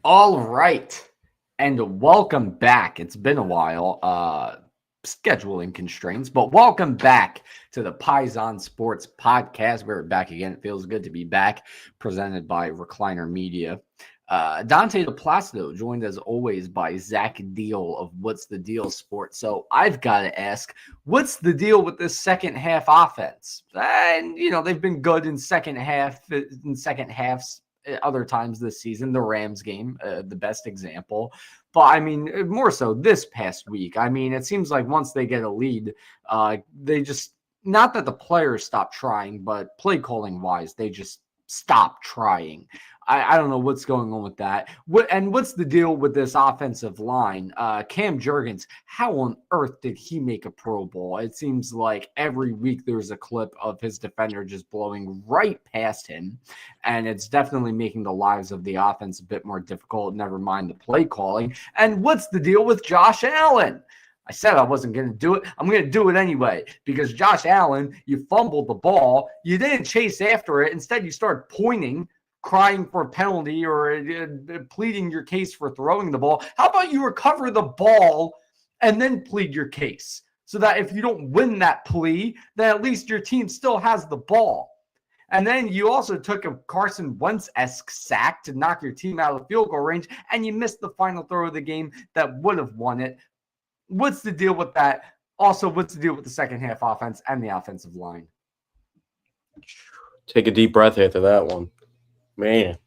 All right. And welcome back. It's been a while, scheduling constraints, but welcome back to the Paisan Sports Podcast. We're back again. It feels good to be back, presented by Recliner Media. Dante DePlacido joined as always by Zach Deal of What's the Deal Sports. So I've got to ask, what's the deal with this second half offense? And, they've been good in second halves other times this season. The Rams game, the best example. But I mean, more so this past week. I mean, it seems like once they get a lead, they just, not that the players stop trying, but play calling wise, they just stop trying. I don't know what's going on with that. What's the deal with this offensive line? Cam Jurgens, how on earth did he make a Pro Bowl? It seems like every week there's a clip of his defender just blowing right past him, and it's definitely making the lives of the offense a bit more difficult, never mind the play calling. And what's the deal with Josh Allen? I said I wasn't going to do it. I'm going to do it anyway because Josh Allen, you fumbled the ball. You didn't chase after it. Instead, you started pointing, crying for a penalty or pleading your case for throwing the ball. How about you recover the ball and then plead your case so that if you don't win that plea, then at least your team still has the ball. And then you also took a Carson Wentz-esque sack to knock your team out of field goal range, and you missed the final throw of the game that would have won it. What's the deal with that? Also, what's the deal with the second half offense and the offensive line? Take a deep breath after that one. Man.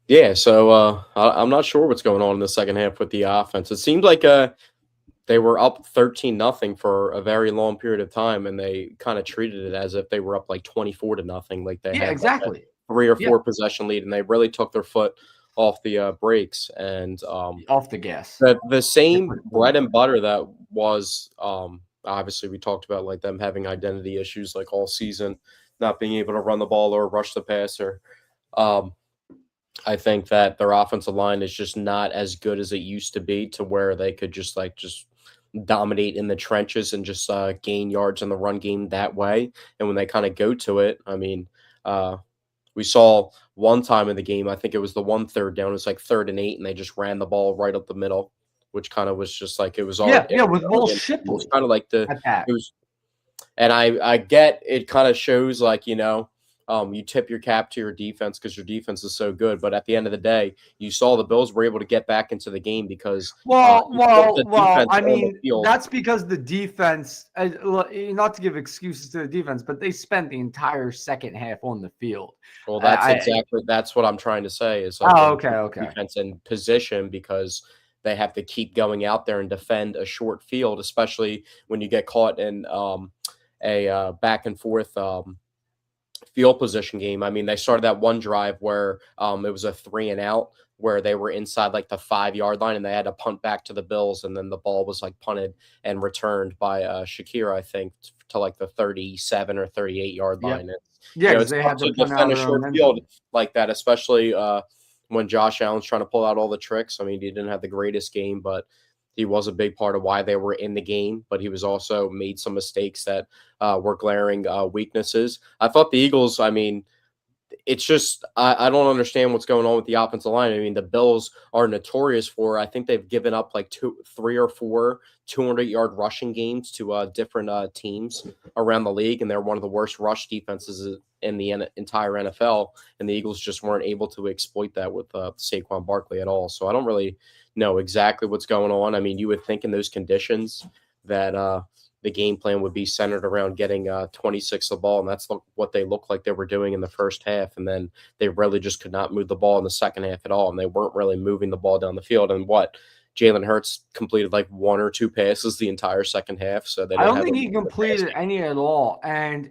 Yeah, so I'm not sure what's going on in the second half with the offense. It seemed like they were up 13-0 for a very long period of time, and they kind of treated it as if they were up like 24-0, like they had exactly. Like a 3 or 4 possession lead, and they really took their foot off the brakes and off the gas. The same bread and butter that was obviously we talked about like them having identity issues like all season, not being able to run the ball or rush the passer. I think that their offensive line is just not as good as it used to be to where they could just dominate in the trenches and just gain yards in the run game that way. And when they kind of go to it, I mean, we saw one time in the game, I think it was the 1 3rd down. It was like 3rd and 8, and they just ran the ball right up the middle, which kind of was just like it was all with Will Shipley. It was kind of like it was, and I get it. Kind of shows like you tip your cap to your defense because your defense is so good. But at the end of the day, you saw the Bills were able to get back into the game because I mean, that's because the defense, not to give excuses to the defense, but they spent the entire second half on the field. Well, that's what I'm trying to say is defense in position because they have to keep going out there and defend a short field, especially when you get caught in a back and forth field position game. I mean, they started that one drive where it was a 3 and out where they were inside like the 5-yard line and they had to punt back to the Bills, and then the ball was like punted and returned by Shakira, I think, to like the 37 or 38-yard line. It's they had to defend a short field like that, especially when Josh Allen's trying to pull out all the tricks. I mean, he didn't have the greatest game, but he was a big part of why they were in the game, but he was also made some mistakes that were glaring weaknesses. I thought the Eagles, I mean, it's just I don't understand what's going on with the offensive line. I mean, the Bills are notorious for, I think they've given up like 3 or 4 200-yard rushing games to different teams around the league, and they're one of the worst rush defenses in the entire NFL, and the Eagles just weren't able to exploit that with Saquon Barkley at all. So I don't really know exactly what's going on. I mean, you would think in those conditions that the game plan would be centered around getting 26 the ball, and that's what they looked like they were doing in the first half, and then they really just could not move the ball in the second half at all, and they weren't really moving the ball down the field. And Jalen Hurts completed like 1 or 2 passes the entire second half, so I don't think he completed any at all. And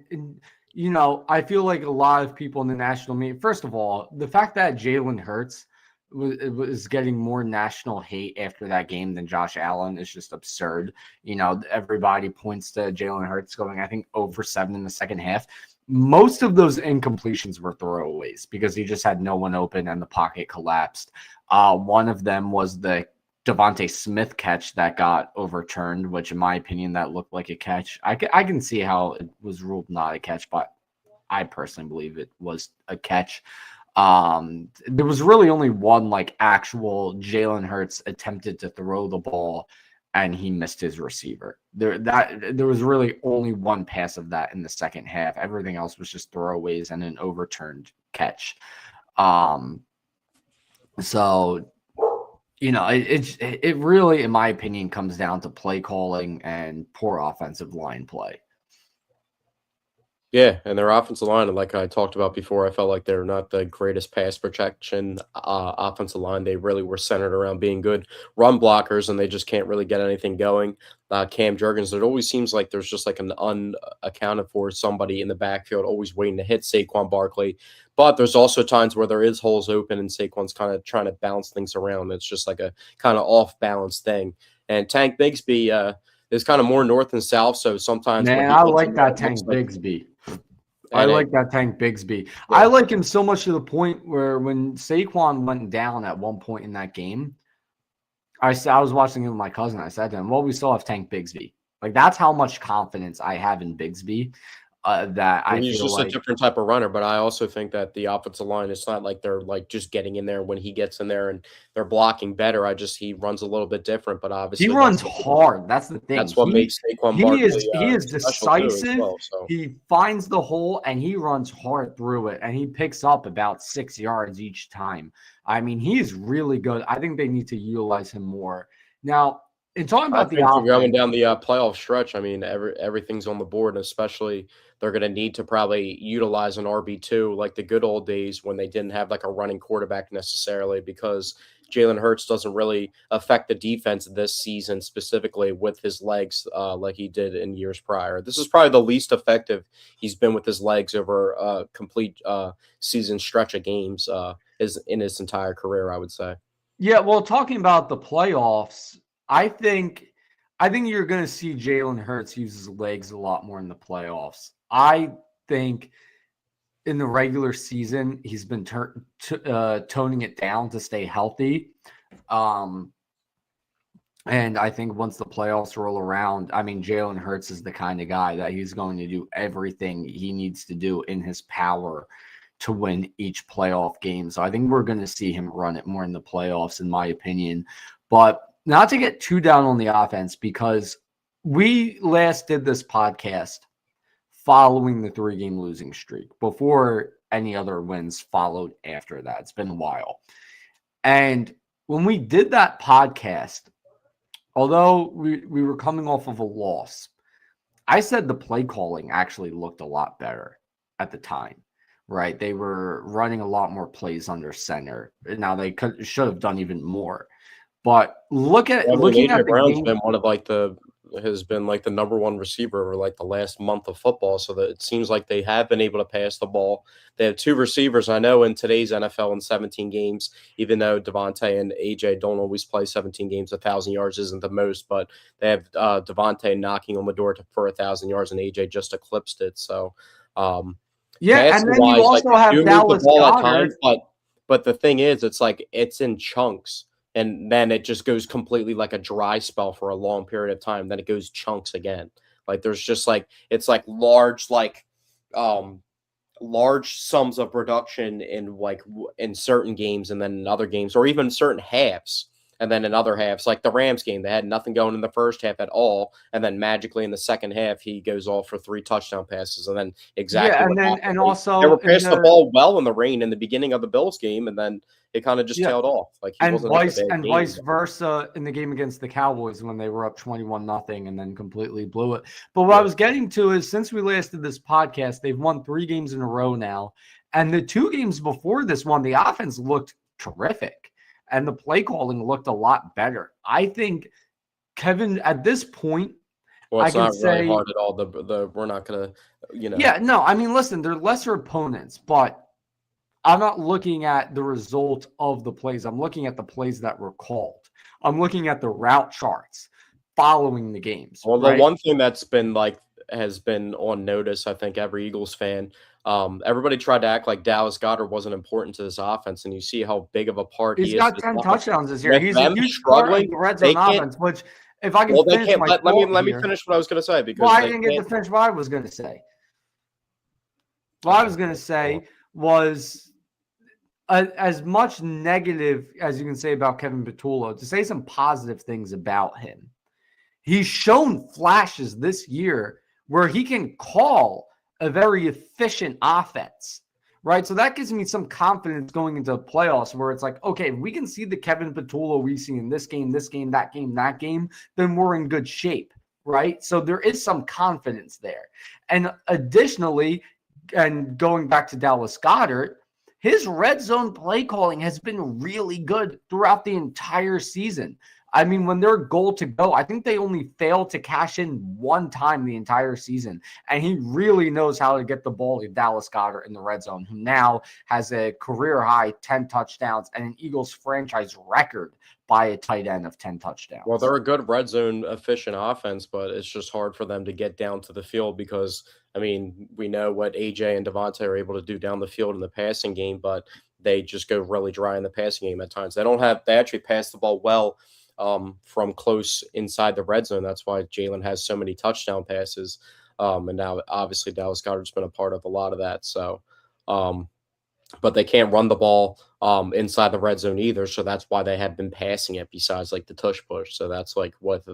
I feel like a lot of people in the national media, first of all, the fact that Jalen Hurts was getting more national hate after that game than Josh Allen is just absurd. Everybody points to Jalen Hurts going, I think, 0 for 7 in the second half. Most of those incompletions were throwaways because he just had no one open and the pocket collapsed. One of them was the Devontae Smith catch that got overturned, which in my opinion, that looked like a catch. I can see how it was ruled not a catch, but I personally believe it was a catch. There was really only one like actual Jalen Hurts attempted to throw the ball and he missed his receiver. There was really only one pass of that in the second half. Everything else was just throwaways and an overturned catch. So it really, in my opinion, comes down to play calling and poor offensive line play. Yeah, and their offensive line, like I talked about before, I felt like they're not the greatest pass protection offensive line. They really were centered around being good run blockers, and they just can't really get anything going. Cam Jurgens, it always seems like there's just like an unaccounted for somebody in the backfield always waiting to hit Saquon Barkley. But there's also times where there is holes open, and Saquon's kind of trying to bounce things around. It's just like a kind of off-balance thing. And Tank Bigsby is kind of more north and south, so sometimes when Man, he I gets like in there, that it Tank looks like Bigsby. I like that Tank Bigsby. Yeah. I like him so much to the point where when Saquon went down at one point in that game, I was watching it with my cousin. I said to him, well, we still have Tank Bigsby. Like, that's how much confidence I have in Bigsby. That I He's feel just like a different type of runner, but I also think that the offensive line, it's not like they're like just getting in there when he gets in there and they're blocking better. He runs a little bit different, but he obviously runs hard. That's the thing. that's what makes Saquon He Barkley is special too as decisive. well. So He finds the hole and he runs hard through it, and he picks up about 6 yards each time. I mean, he's really good. I think they need to utilize him more. Now, in talking I about the think we're going offense, down the playoff stretch. I mean, everything's on the board, and especially they're going to need to probably utilize an RB2 like the good old days when they didn't have like a running quarterback necessarily, because Jalen Hurts doesn't really affect the defense this season specifically with his legs like he did in years prior. This is probably the least effective he's been with his legs over a complete season stretch of games is in his entire career, I would say. yeah. Well, talking about the playoffs, I think you're going to see Jalen Hurts use his legs a lot more in the playoffs. I think in the regular season, he's been toning it down to stay healthy. And I think once the playoffs roll around, I mean, Jalen Hurts is the kind of guy that he's going to do everything he needs to do in his power to win each playoff game. So I think we're going to see him run it more in the playoffs, in my opinion. But not to get too down on the offense, because we last did this podcast following the 3-game losing streak before any other wins followed after that. It's been a while. And when we did that podcast, although we were coming off of a loss, I said the play calling actually looked a lot better at the time, right? They were running a lot more plays under center. Now they should have done even more. But looking at AJ Brown's game, been has been like the number one receiver over like the last month of football. So that it seems like they have been able to pass the ball. They have 2 receivers. I know in today's NFL in 17 games, even though Devontae and AJ don't always play 17 games, 1,000 yards isn't the most, but they have Devontae knocking on the door for 1,000 yards and AJ just eclipsed it. So, yeah, and then you also have Dallas Goedert. But the thing is, it's like it's in chunks. And then it just goes completely like a dry spell for a long period of time. Then it goes chunks again. Like there's just like it's like large sums of production in certain games, and then in other games, or even certain halves. And then in other halves, like the Rams game, they had nothing going in the first half at all, and then magically in the second half, he goes off for 3 touchdown passes, and then also they were passing the ball well in the rain in the beginning of the Bills game, and then it kind of just tailed off. Like vice versa in the game against the Cowboys when they were up 21-0 and then completely blew it. But what I was getting to is, since we last did this podcast, they've won 3 games in a row now, and the 2 games before this one, the offense looked terrific. And the play calling looked a lot better. I think Kevin, at this point, well, it's not really hard at all. We're not gonna, Yeah, no. I mean, listen, they're lesser opponents, but I'm not looking at the result of the plays. I'm looking at the plays that were called. I'm looking at the route charts following the games. Well, the one thing that's been has been on notice, I think every Eagles fan. Everybody tried to act like Dallas Goedert wasn't important to this offense, and you see how big of a part he is. He's got 10 touchdowns this year. He's a huge part of the red zone offense, which, if I can finish my thought let me finish what I was going to say. Because I didn't get to finish what I was going to say. What I was going to say was as much negative as you can say about Kevin Petullo, to say some positive things about him. He's shown flashes this year where he can call a very efficient offense, right? So that gives me some confidence going into the playoffs where it's like, okay, if we can see the Kevin Petullo we see in this game, that game, then we're in good shape, right? So there is some confidence there. And additionally, and going back to Dallas Goedert, his red zone play calling has been really good throughout the entire season. I mean, when they're goal to go, I think they only failed to cash in one time the entire season. And he really knows how to get the ball to Dallas Goedert in the red zone, who now has a career high 10 touchdowns and an Eagles franchise record by a tight end of 10 touchdowns. Well, they're a good red zone efficient offense, but it's just hard for them to get down to the field because, I mean, we know what AJ and Devontae are able to do down the field in the passing game, but they just go really dry in the passing game at times. They actually pass the ball well from close inside the red zone. That's why Jalen has so many touchdown passes. And now, obviously, Dallas Goedert's been a part of a lot of that. So, but they can't run the ball inside the red zone either. So that's why they have been passing it besides like the tush push. So that's like what,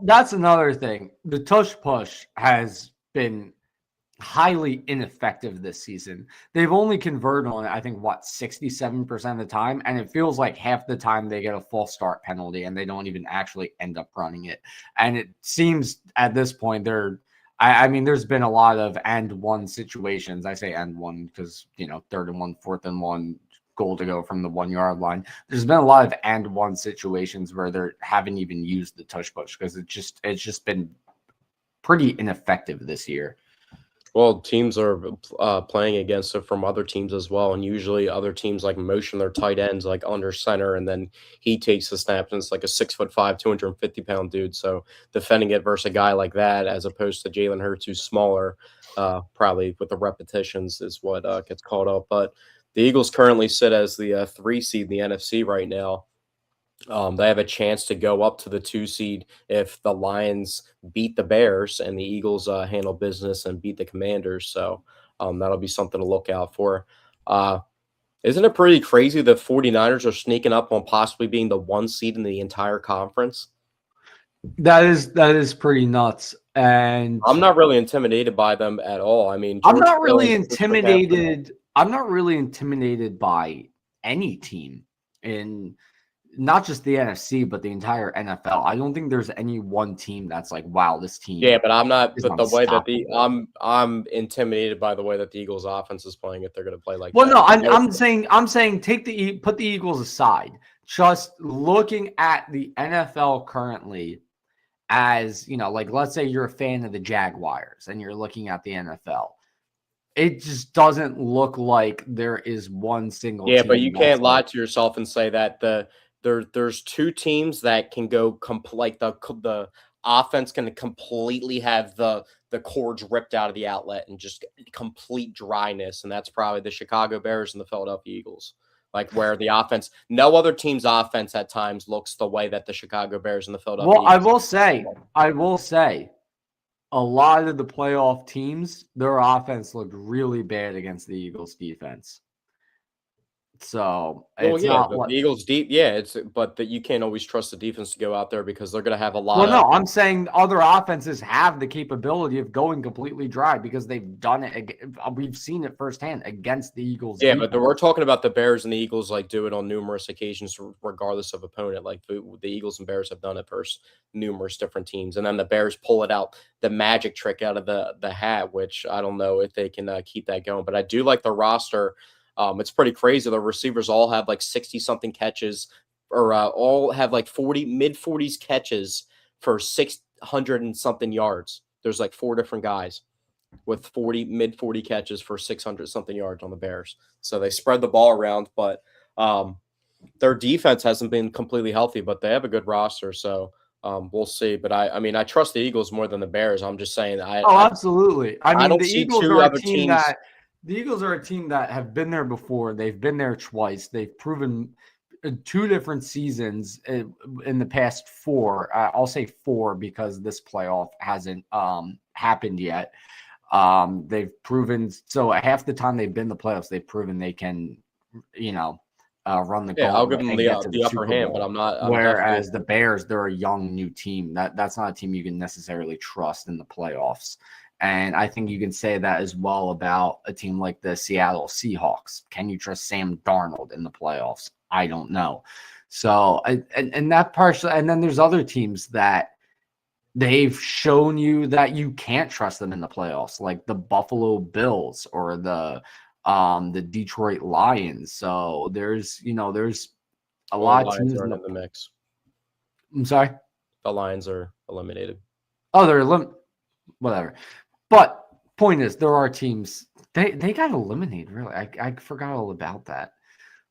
that's another thing. The tush push has been highly ineffective this season. They've only converted on it, I think, 67% of the time. And it feels like half the time they get a false start penalty and they don't even actually end up running it. And it seems at this point I mean, there's been a lot of and one situations. I say and one because, 3rd and 1, 4th and 1, goal to go from the 1 yard line. There's been a lot of and one situations where they haven't even used the tush push because it's just been pretty ineffective this year. Well, teams are playing against it from other teams as well, and usually other teams like motion their tight ends like under center, and then he takes the snap, and it's like a 6'5", 250-pound dude. So defending it versus a guy like that, as opposed to Jalen Hurts, who's smaller, probably with the repetitions is what gets called up. But the Eagles currently sit as the 3 seed in the NFC right now. They have a chance to go up to the 2 seed if the Lions beat the Bears and the Eagles handle business and beat the Commanders. So that'll be something to look out for. Isn't it pretty crazy the 49ers are sneaking up on possibly being the 1 seed in the entire conference? That is pretty nuts. And I'm not really intimidated by them at all. I mean, I'm not really intimidated by any team in not just the NFC, but the entire NFL. I don't think there's any one team that's like, wow, this team. Yeah, but I'm not. But the way that I'm intimidated by the way that the Eagles' offense is playing. If they're going to play like, well, that. No, I'm saying put the Eagles aside. Just looking at the NFL currently, as like let's say you're a fan of the Jaguars and you're looking at the NFL. It just doesn't look like there is one single. Yeah, but you can't lie to yourself and say that there's 2 teams that can go like the offense can completely have the cords ripped out of the outlet and just complete dryness, and that's probably the Chicago Bears and the Philadelphia Eagles. Like where the offense, no other team's offense at times looks the way that the Chicago Bears and the Philadelphia Eagles. I will say, a lot of the playoff teams, their offense looked really bad against the Eagles' defense. So it's not the Eagles deep. Yeah, but you can't always trust the defense to go out there because they're going to have a lot. Well, no, I'm saying other offenses have the capability of going completely dry because they've done it. We've seen it firsthand against the Eagles. Yeah, defense. But we're talking about the Bears and the Eagles like do it on numerous occasions, regardless of opponent. Like the Eagles and Bears have done it versus numerous different teams, and then the Bears pull it out, the magic trick out of the hat, which I don't know if they can keep that going. But I do like the roster. It's pretty crazy. The receivers all have like 60-something catches or all have like mid-40s catches for 600 and something yards. There's like 4 different guys with mid-40 catches for 600 something yards on the Bears. So they spread the ball around, but their defense hasn't been completely healthy, but they have a good roster. So we'll see. But I mean, I trust the Eagles more than the Bears. I'm just saying. Absolutely. I mean, don't the see Eagles two are a other team teams. The Eagles are a team that have been there before. They've been there twice. They've proven 2 different seasons in the past 4. I'll say 4 because this playoff hasn't happened yet. They've proven, so half the time they've been in the playoffs, they've proven they can run the Yeah, I'll give gauntlet them and get to the the upper Super hand, but Bowl. I'm definitely Whereas the Bears, they're a young new team. That's not a team you can necessarily trust in the playoffs. And I think you can say that as well about a team like the Seattle Seahawks. Can you trust Sam Darnold in the playoffs? I don't know. So, and that partially, and then there's other teams that they've shown you that you can't trust them in the playoffs, like the Buffalo Bills or the Detroit Lions. So there's a well, the lot of Lions teams aren't in the mix. I'm sorry. The Lions are eliminated. Oh, whatever. But point is, there are teams they got eliminated. Really, I forgot all about that.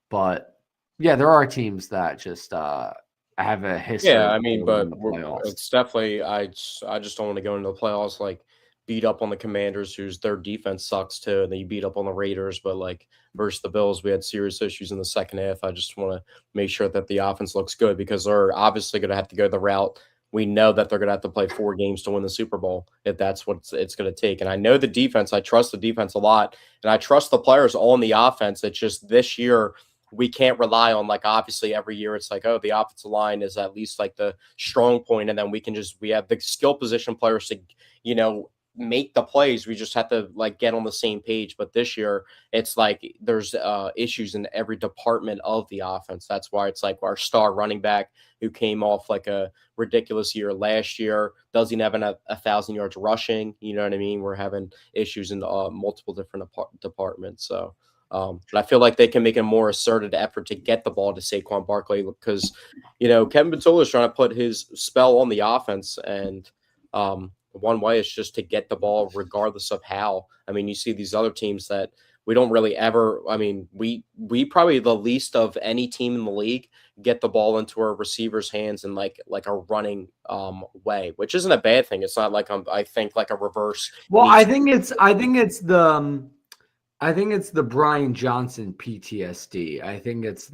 But yeah, there are teams that just have a history Yeah, of I mean, failing in but the playoffs. it's definitely I just don't want to go into the playoffs like beat up on the Commanders, whose their defense sucks too, and then you beat up on the Raiders, but like versus the Bills, we had serious issues in the second half. I just want to make sure that the offense looks good because they're obviously going to have to go the route. We know that they're going to have to play 4 games to win the Super Bowl if that's what it's going to take. And I know the defense. I trust the defense a lot, and I trust the players on the offense. It's just this year we can't rely on like obviously every year it's like, oh, the offensive line is at least like the strong point, and then we have the skill position players to make the plays. We just have to like get on the same page. But this year it's like there's issues in every department of the offense. That's why it's like our star running back who came off like a ridiculous year last year doesn't have 1,000 yards rushing. You know what I mean? We're having issues in multiple different departments. So but I feel like they can make a more asserted effort to get the ball to Saquon Barkley because, Kevin Batula is trying to put his spell on the offense. And one way is just to get the ball regardless of how. I mean, you see these other teams that we don't really ever – I mean, we probably the least of any team in the league get the ball into our receivers' hands in like a running way, which isn't a bad thing. It's not like I think like a reverse. Well, I think it's the Brian Johnson PTSD. I think it's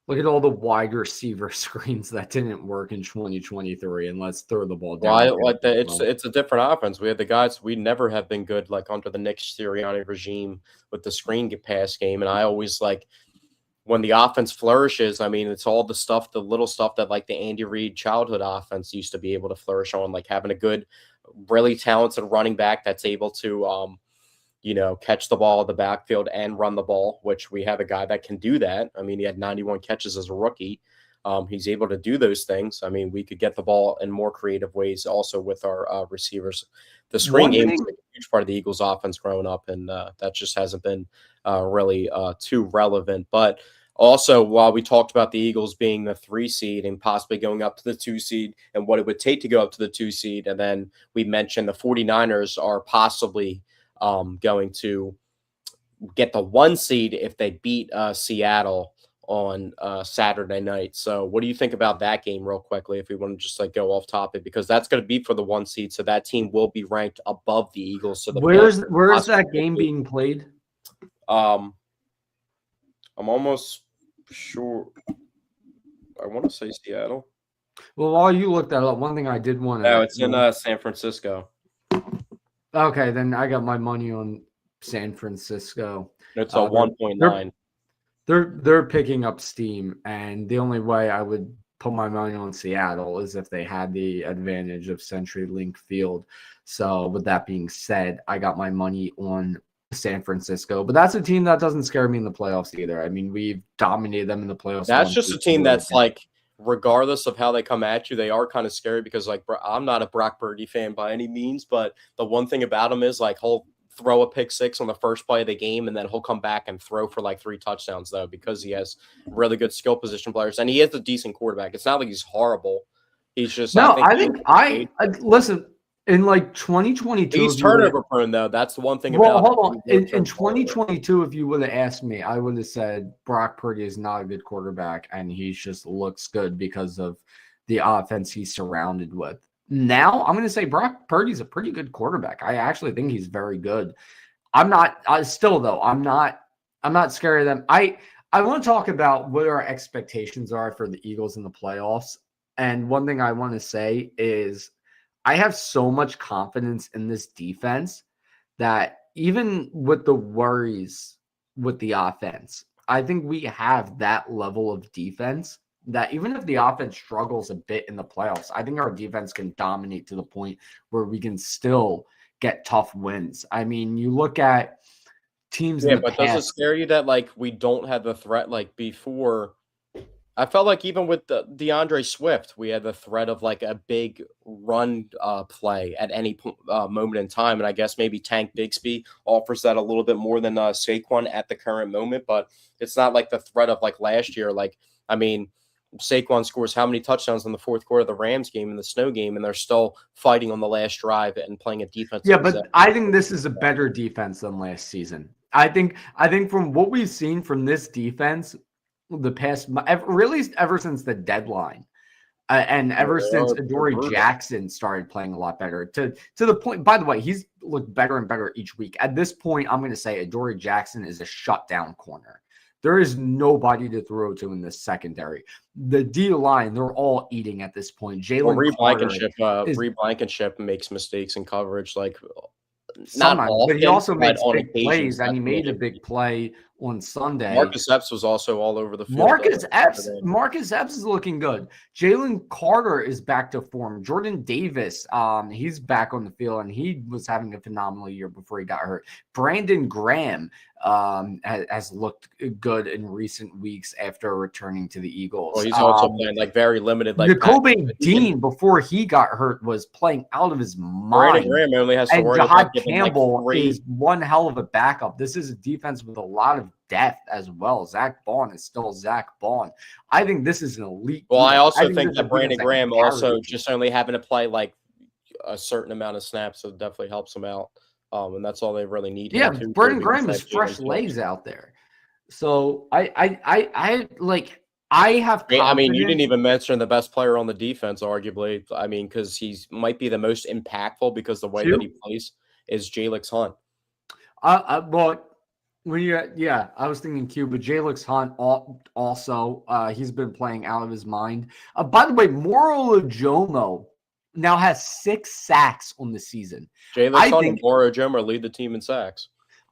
look at all the wide receiver screens that didn't work in 2023, and let's throw the ball Well, I down. like that. It's a different offense. We had the guys. We never have been good like under the Nick Sirianni regime with the pass game, and I always like when the offense flourishes. I mean, it's all the little stuff that like the Andy Reid childhood offense used to be able to flourish on, like having a good, really talented running back that's able to catch the ball in the backfield and run the ball, which we have a guy that can do that. I mean, he had 91 catches as a rookie. He's able to do those things. I mean, we could get the ball in more creative ways also with our receivers. The screen game was a huge part of the Eagles' offense growing up, and that just hasn't been really too relevant. But also, while we talked about the Eagles being the 3 seed and possibly going up to the 2 seed and what it would take to go up to the 2 seed, and then we mentioned the 49ers are possibly going to get the 1 seed if they beat Seattle on Saturday night. So what do you think about that game real quickly if we want to just like go off topic, because that's going to be for the 1 seed. So that team will be ranked above the Eagles. So where's that game being played? I'm almost sure. I want to say Seattle. Well, while you look that up, one thing I did want to. No, it's in San Francisco. Okay, then I got my money on San Francisco. It's a 1.9. They're picking up steam, and the only way I would put my money on Seattle is if they had the advantage of CenturyLink Field. So with that being said, I got my money on San Francisco, but that's a team that doesn't scare me in the playoffs either. I mean, we've dominated them in the playoffs. That's just a team that's like, regardless of how they come at you, they are kind of scary because like I'm not a Brock Purdy fan by any means, but the one thing about him is like he'll throw a pick 6 on the first play of the game, and then he'll come back and throw for like 3 touchdowns though, because he has really good skill position players and he is a decent quarterback. It's not like he's horrible. He's just listen, in like 2022, he's turnover prone though. That's the one thing about. Hold on. In 2022, if you would have asked me, I would have said Brock Purdy is not a good quarterback, and he just looks good because of the offense he's surrounded with. Now I'm going to say Brock Purdy's a pretty good quarterback. I actually think he's very good. I'm not scared of them. I want to talk about what our expectations are for the Eagles in the playoffs. And one thing I want to say is I have so much confidence in this defense that even with the worries with the offense, I think we have that level of defense that even if the offense struggles a bit in the playoffs, I think our defense can dominate to the point where we can still get tough wins. I mean, you look at teams in Yeah, the but does it past. scare you that like we don't have the threat like before? I felt like even with the DeAndre Swift, we had the threat of like a big run play at any moment in time, and I guess maybe Tank Bigsby offers that a little bit more than Saquon at the current moment. But it's not like the threat of like last year. Like I mean, Saquon scores how many touchdowns in the fourth quarter of the Rams game and the snow game, and they're still fighting on the last drive and playing a defensive Yeah, but possession. I think this is a better defense than last season. I think from what we've seen from this defense the past really ever since the deadline. And Yeah, ever since they're Adoree brutal. Jackson started playing a lot better, to the point. By the way, he's looked better and better each week. At this point, I'm going to say Adoree Jackson is a shutdown corner. There is nobody to throw to in this secondary. The D line, they're all eating at this point. Well, Jalen Carter is Reed Blankenship makes mistakes in coverage, like not sometimes, but he often, also but makes on big occasions, plays, and he made a definitely. big play on Sunday. Marcus Epps was also all over the field. Saturday. Marcus Epps is looking good. Jalen Carter is back to form. Jordan Davis, he's back on the field, and he was having a phenomenal year before he got hurt. Brandon Graham has looked good in recent weeks after returning to the Eagles. Well, he's also playing like very limited. Like Jacoby Dean, before he got hurt, was playing out of his Brandon mind. Graham only has to And worry Jahad about giving Campbell like 3. is one hell of a backup. This is a defense with a lot of depth as well. Zach Bond is still Zach Bond. I think this is an elite. Well, I also this think is a that Brandon defense that can Graham carry also the team. just only having to play like a certain amount of snaps, so it definitely helps him out. And that's all they really need Yeah, him to. Brandon Graham is fresh legs out there. So I have I mean, you didn't confidence. even mention the best player on the defense, arguably. I mean, because he's might be the most impactful because the way that he plays is Jalix Hunt. Well, I was thinking Q, but Jalix Hunt also he's been playing out of his mind. By the way, Moro Ojomo now has 6 sacks on the season. Jalix Hunt and Moro Ojomo lead the team in sacks.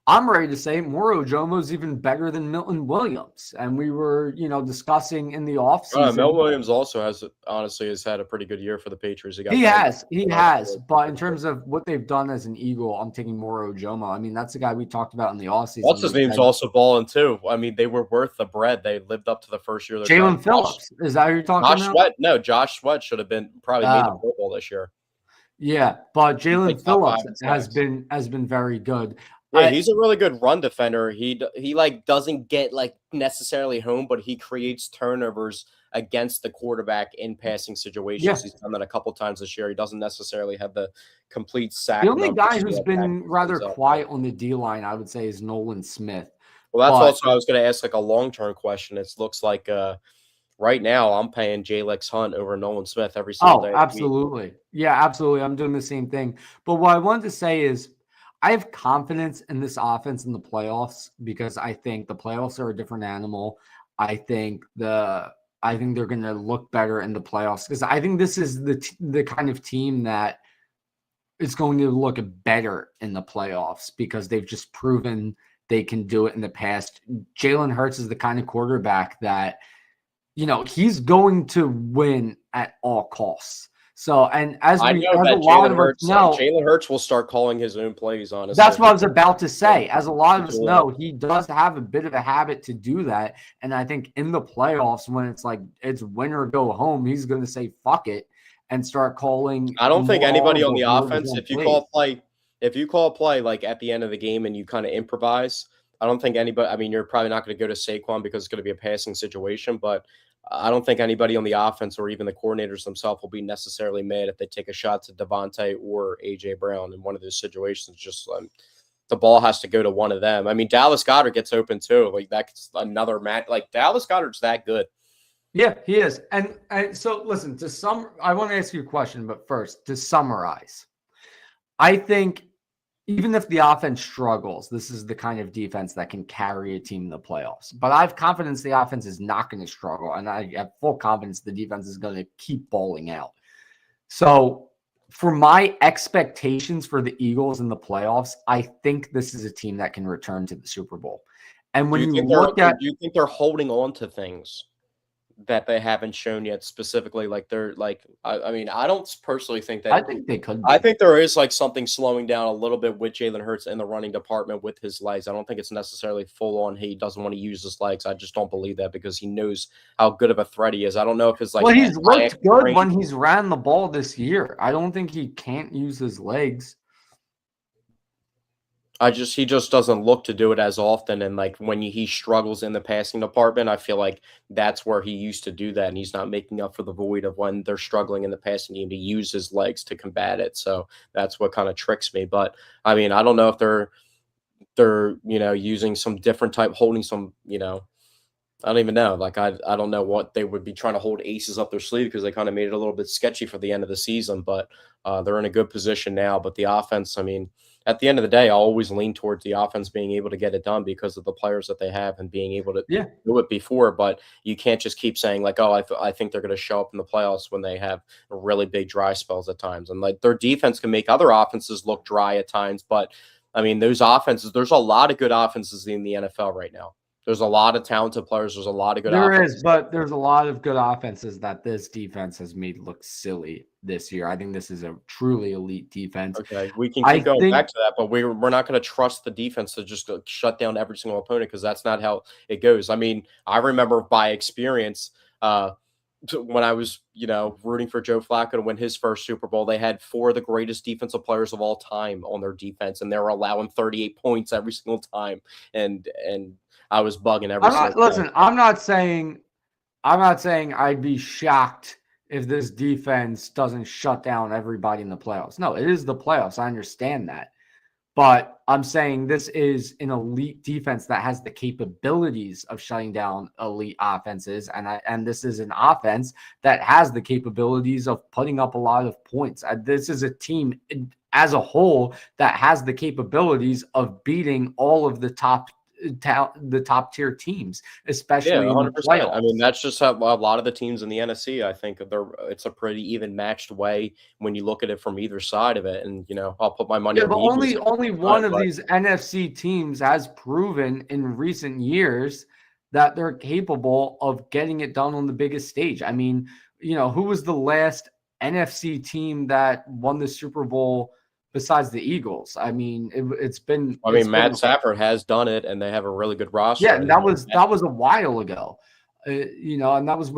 I'm ready to say Moro Ojomo is even better than Milton Williams. And we were, discussing in the offseason. Milton Williams also has had a pretty good year for the Patriots. He has. But in terms of what they've done as an Eagle, I'm taking Moro Ojomo. I mean, that's the guy we talked about in the offseason. What's his name's also balling too. I mean, they were worth the bread. They lived up to the first year. Jalen Phillips. Is that who you're talking about? Sweat. No, Josh Sweat should have been probably made the Pro Bowl this year. Yeah, but Jalen Phillips has been very good. Yeah, he's a really good run defender. He like doesn't get like necessarily home, but he creates turnovers against the quarterback in passing situations. Yeah. He's done that a couple times this year. He doesn't necessarily have the complete sack. The only guy who's been rather quiet on the D line, I would say, is Nolan Smith. Well, that's also I was going to ask like a long-term question. It looks like right now I'm paying Jalix Hunt over Nolan Smith every single day. Absolutely. Yeah, absolutely. I'm doing the same thing. But what I wanted to say is I have confidence in this offense in the playoffs because I think the playoffs are a different animal. I think they're going to look better in the playoffs because I think this is the kind of team that is going to look better in the playoffs because they've just proven they can do it in the past. Jalen Hurts is the kind of quarterback that, he's going to win at all costs. So, and as a lot of us know, Jalen Hurts will start calling his own plays, honestly. That's what I was about to say. As a lot of us know, he does have a bit of a habit to do that. And I think in the playoffs, when it's like it's win or go home, he's going to say, fuck it, and start calling. I don't think anybody on the offense, if you call a play like at the end of the game and you kind of improvise, I don't think anybody, I mean, you're probably not going to go to Saquon because it's going to be a passing situation, but I don't think anybody on the offense or even the coordinators themselves will be necessarily mad if they take a shot to Devontae or A.J. Brown in one of those situations. Just the ball has to go to one of them. I mean, Dallas Goedert gets open too. Like that's another match. Like Dallas Goedert's that good. Yeah, he is. And so listen, I want to ask you a question, but first to summarize, I think even if the offense struggles, this is the kind of defense that can carry a team in the playoffs. But I have confidence the offense is not going to struggle, and I have full confidence the defense is going to keep bowling out. So for my expectations for the Eagles in the playoffs, I think this is a team that can return to the Super Bowl. And Do when you you think look at, they're holding on to things that they haven't shown yet specifically? Like they're like, I mean, I don't personally think I that. think they could I be. think there is like something slowing down a little bit with Jalen Hurts in the running department with his legs. I don't think it's necessarily full on. He doesn't want to use his legs. I just don't believe that because he knows how good of a threat he is. I don't know if it's like Well, he's high looked ankle good sprain. when he's ran the ball this year. I don't think he can't use his legs. He just doesn't look to do it as often, and like when he struggles in the passing department, I feel like that's where he used to do that, and he's not making up for the void of when they're struggling in the passing game to use his legs to combat it. So that's what kind of tricks me. But I mean, I don't know if they're using some different type, holding some I don't even know. Like I don't know what they would be trying to hold aces up their sleeve because they kind of made it a little bit sketchy for the end of the season. But they're in a good position now. But the offense, I mean, at the end of the day, I always lean towards the offense being able to get it done because of the players that they have and being able to Yeah. do it before. But you can't just keep saying like, oh, I think they're going to show up in the playoffs when they have really big dry spells at times. And like their defense can make other offenses look dry at times. But I mean, those offenses, there's a lot of good offenses in the NFL right now. There's a lot of talented players. There's a lot of good There is, offenses. but there's a lot of good offenses that this defense has made look silly this year. I think this is a truly elite defense. Okay, we can I keep going think back to that, but we're not going to trust the defense to just shut down every single opponent because that's not how it goes. I mean, I remember by experience when I was, rooting for Joe Flacco to win his first Super Bowl, they had four of the greatest defensive players of all time on their defense, and they were allowing 38 points every single time, and I was bugging every I'm not single time. listen, I'm not saying I'd be shocked if this defense doesn't shut down everybody in the playoffs. No, it is the playoffs. I understand that. But I'm saying this is an elite defense that has the capabilities of shutting down elite offenses. And this is an offense that has the capabilities of putting up a lot of points. This is a team as a whole that has the capabilities of beating all of the top tier teams, Yeah, especially in the 100%. I mean, playoffs. that's just how a lot of the teams in the NFC, I think it's a pretty even matched way when you look at it from either side of it. And, I'll put my money Yeah, on but the Eagles only every time, one of but these NFC teams has proven in recent years that they're capable of getting it done on the biggest stage. I mean, who was the last NFC team that won the Super Bowl besides the Eagles? I mean, it's been I mean, Matt Stafford has done it and they have a really good roster. yeah, and that was a while ago. And that was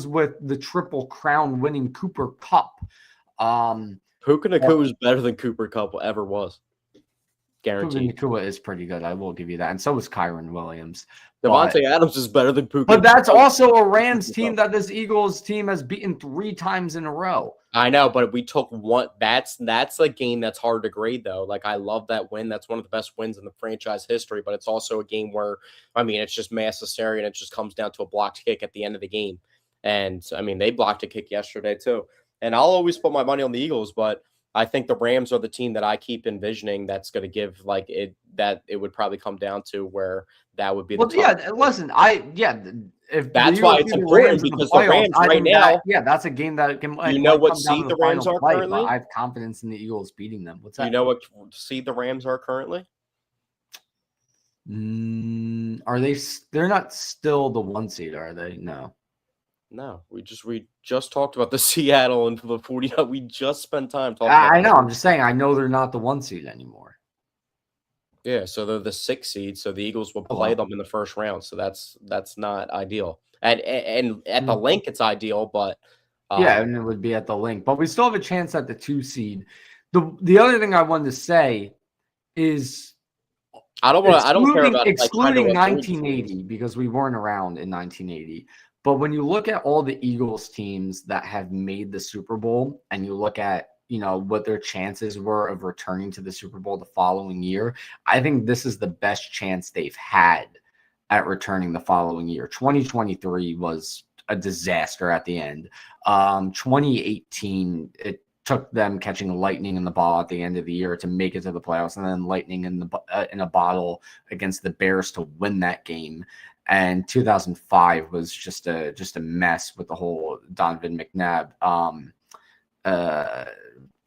with the Triple Crown winning Cooper Cup. Puka Nacua is better than Cooper Kupp ever was. Puka Guaranteed. Nacua is pretty good. I will give you that. And so is Kyron Williams. Devontae Adams is better than Puka But that's Nacua. also a Rams team that this Eagles team has beaten 3 times in a row. I know, but we took one. That's a game that's hard to grade, though. Like, I love that win. That's one of the best wins in the franchise history. But it's also a game where, I mean, it's just mass hysteria, and it just comes down to a blocked kick at the end of the game. And I mean, they blocked a kick yesterday too. And I'll always put my money on the Eagles, but I think the Rams are the team that I keep envisioning that's going to give that it would probably come down to where that would be the Well, top. yeah, listen, if That's the why Eagles it's beat the important Rams in because the playoffs, Rams I right think now. that's a game that Do you know might what come down seed to the the Rams final are play. But currently? I have confidence in the Eagles beating them. What's Do you that? know what seed the Rams are currently? Are they? They're not still the 1 seed, are they? No. No, we just talked about the Seattle and the 40. We just spent time talking about. I know. I'm just saying. I know they're not the 1 seed anymore. Yeah, so they're the 6th seed, so the Eagles will play Hello. them in the first round. So that's not ideal. And at the link, it's ideal, but yeah, and it would be at the link, but we still have a chance at the 2 seed. The other thing I wanted to say is I don't care about excluding 1980 because we weren't around in 1980. But when you look at all the Eagles teams that have made the Super Bowl and you look at what their chances were of returning to the Super Bowl the following year, I think this is the best chance they've had at returning the following year. 2023 was a disaster at the end. 2018, it took them catching lightning in the ball at the end of the year to make it to the playoffs, and then lightning in a bottle against the Bears to win that game. And 2005 was just a mess with the whole Donovan McNabb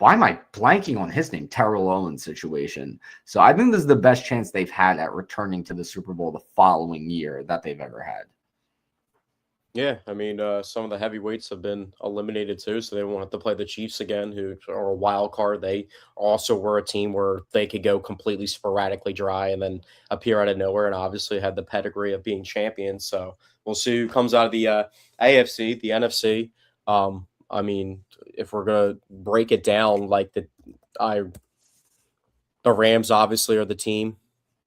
why am I blanking on his name? Terrell Owens situation. So I think this is the best chance they've had at returning to the Super Bowl the following year that they've ever had. Yeah, I mean, some of the heavyweights have been eliminated too, so they won't have to play the Chiefs again, who are a wild card. They also were a team where they could go completely sporadically dry and then appear out of nowhere, and obviously had the pedigree of being champions. So we'll see who comes out of the AFC, the NFC. I mean, if we're gonna break it down, like the Rams obviously are the team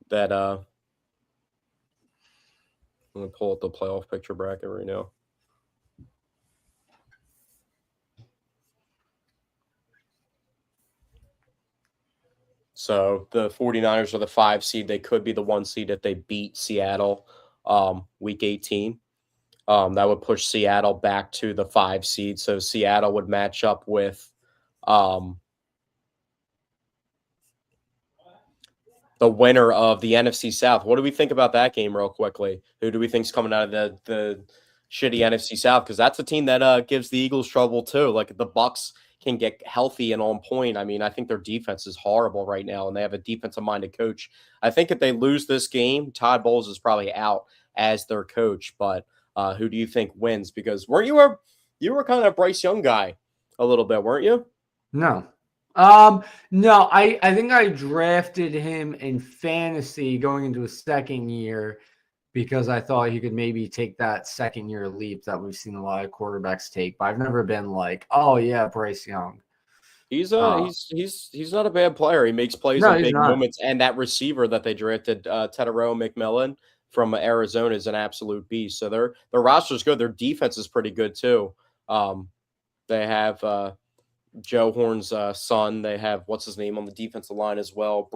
that I'm gonna pull up the playoff picture bracket right now. So the 49ers are the 5 seed. They could be the 1 seed if they beat Seattle week 18. That would push Seattle back to the 5 seed. So Seattle would match up with the winner of the NFC South. What do we think about that game real quickly? Who do we think is coming out of the shitty NFC South? Because that's a team that gives the Eagles trouble too. Like if the Bucs can get healthy and on point, I mean, I think their defense is horrible right now, and they have a defensive-minded coach. I think if they lose this game, Todd Bowles is probably out as their coach. But who do you think wins? Because weren't you were kind of a Bryce Young guy a little bit, weren't you? No. No, I think I drafted him in fantasy going into a second year because I thought he could maybe take that second year leap that we've seen a lot of quarterbacks take. But I've never been like, oh yeah, Bryce Young. He's not a bad player. He makes plays No, in he's big not. moments, and that receiver that they drafted, Tedero McMillan from Arizona, is an absolute beast. So their roster's good. Their defense is pretty good too. They have Joe Horn's son. They have what's his name on the defensive line as well,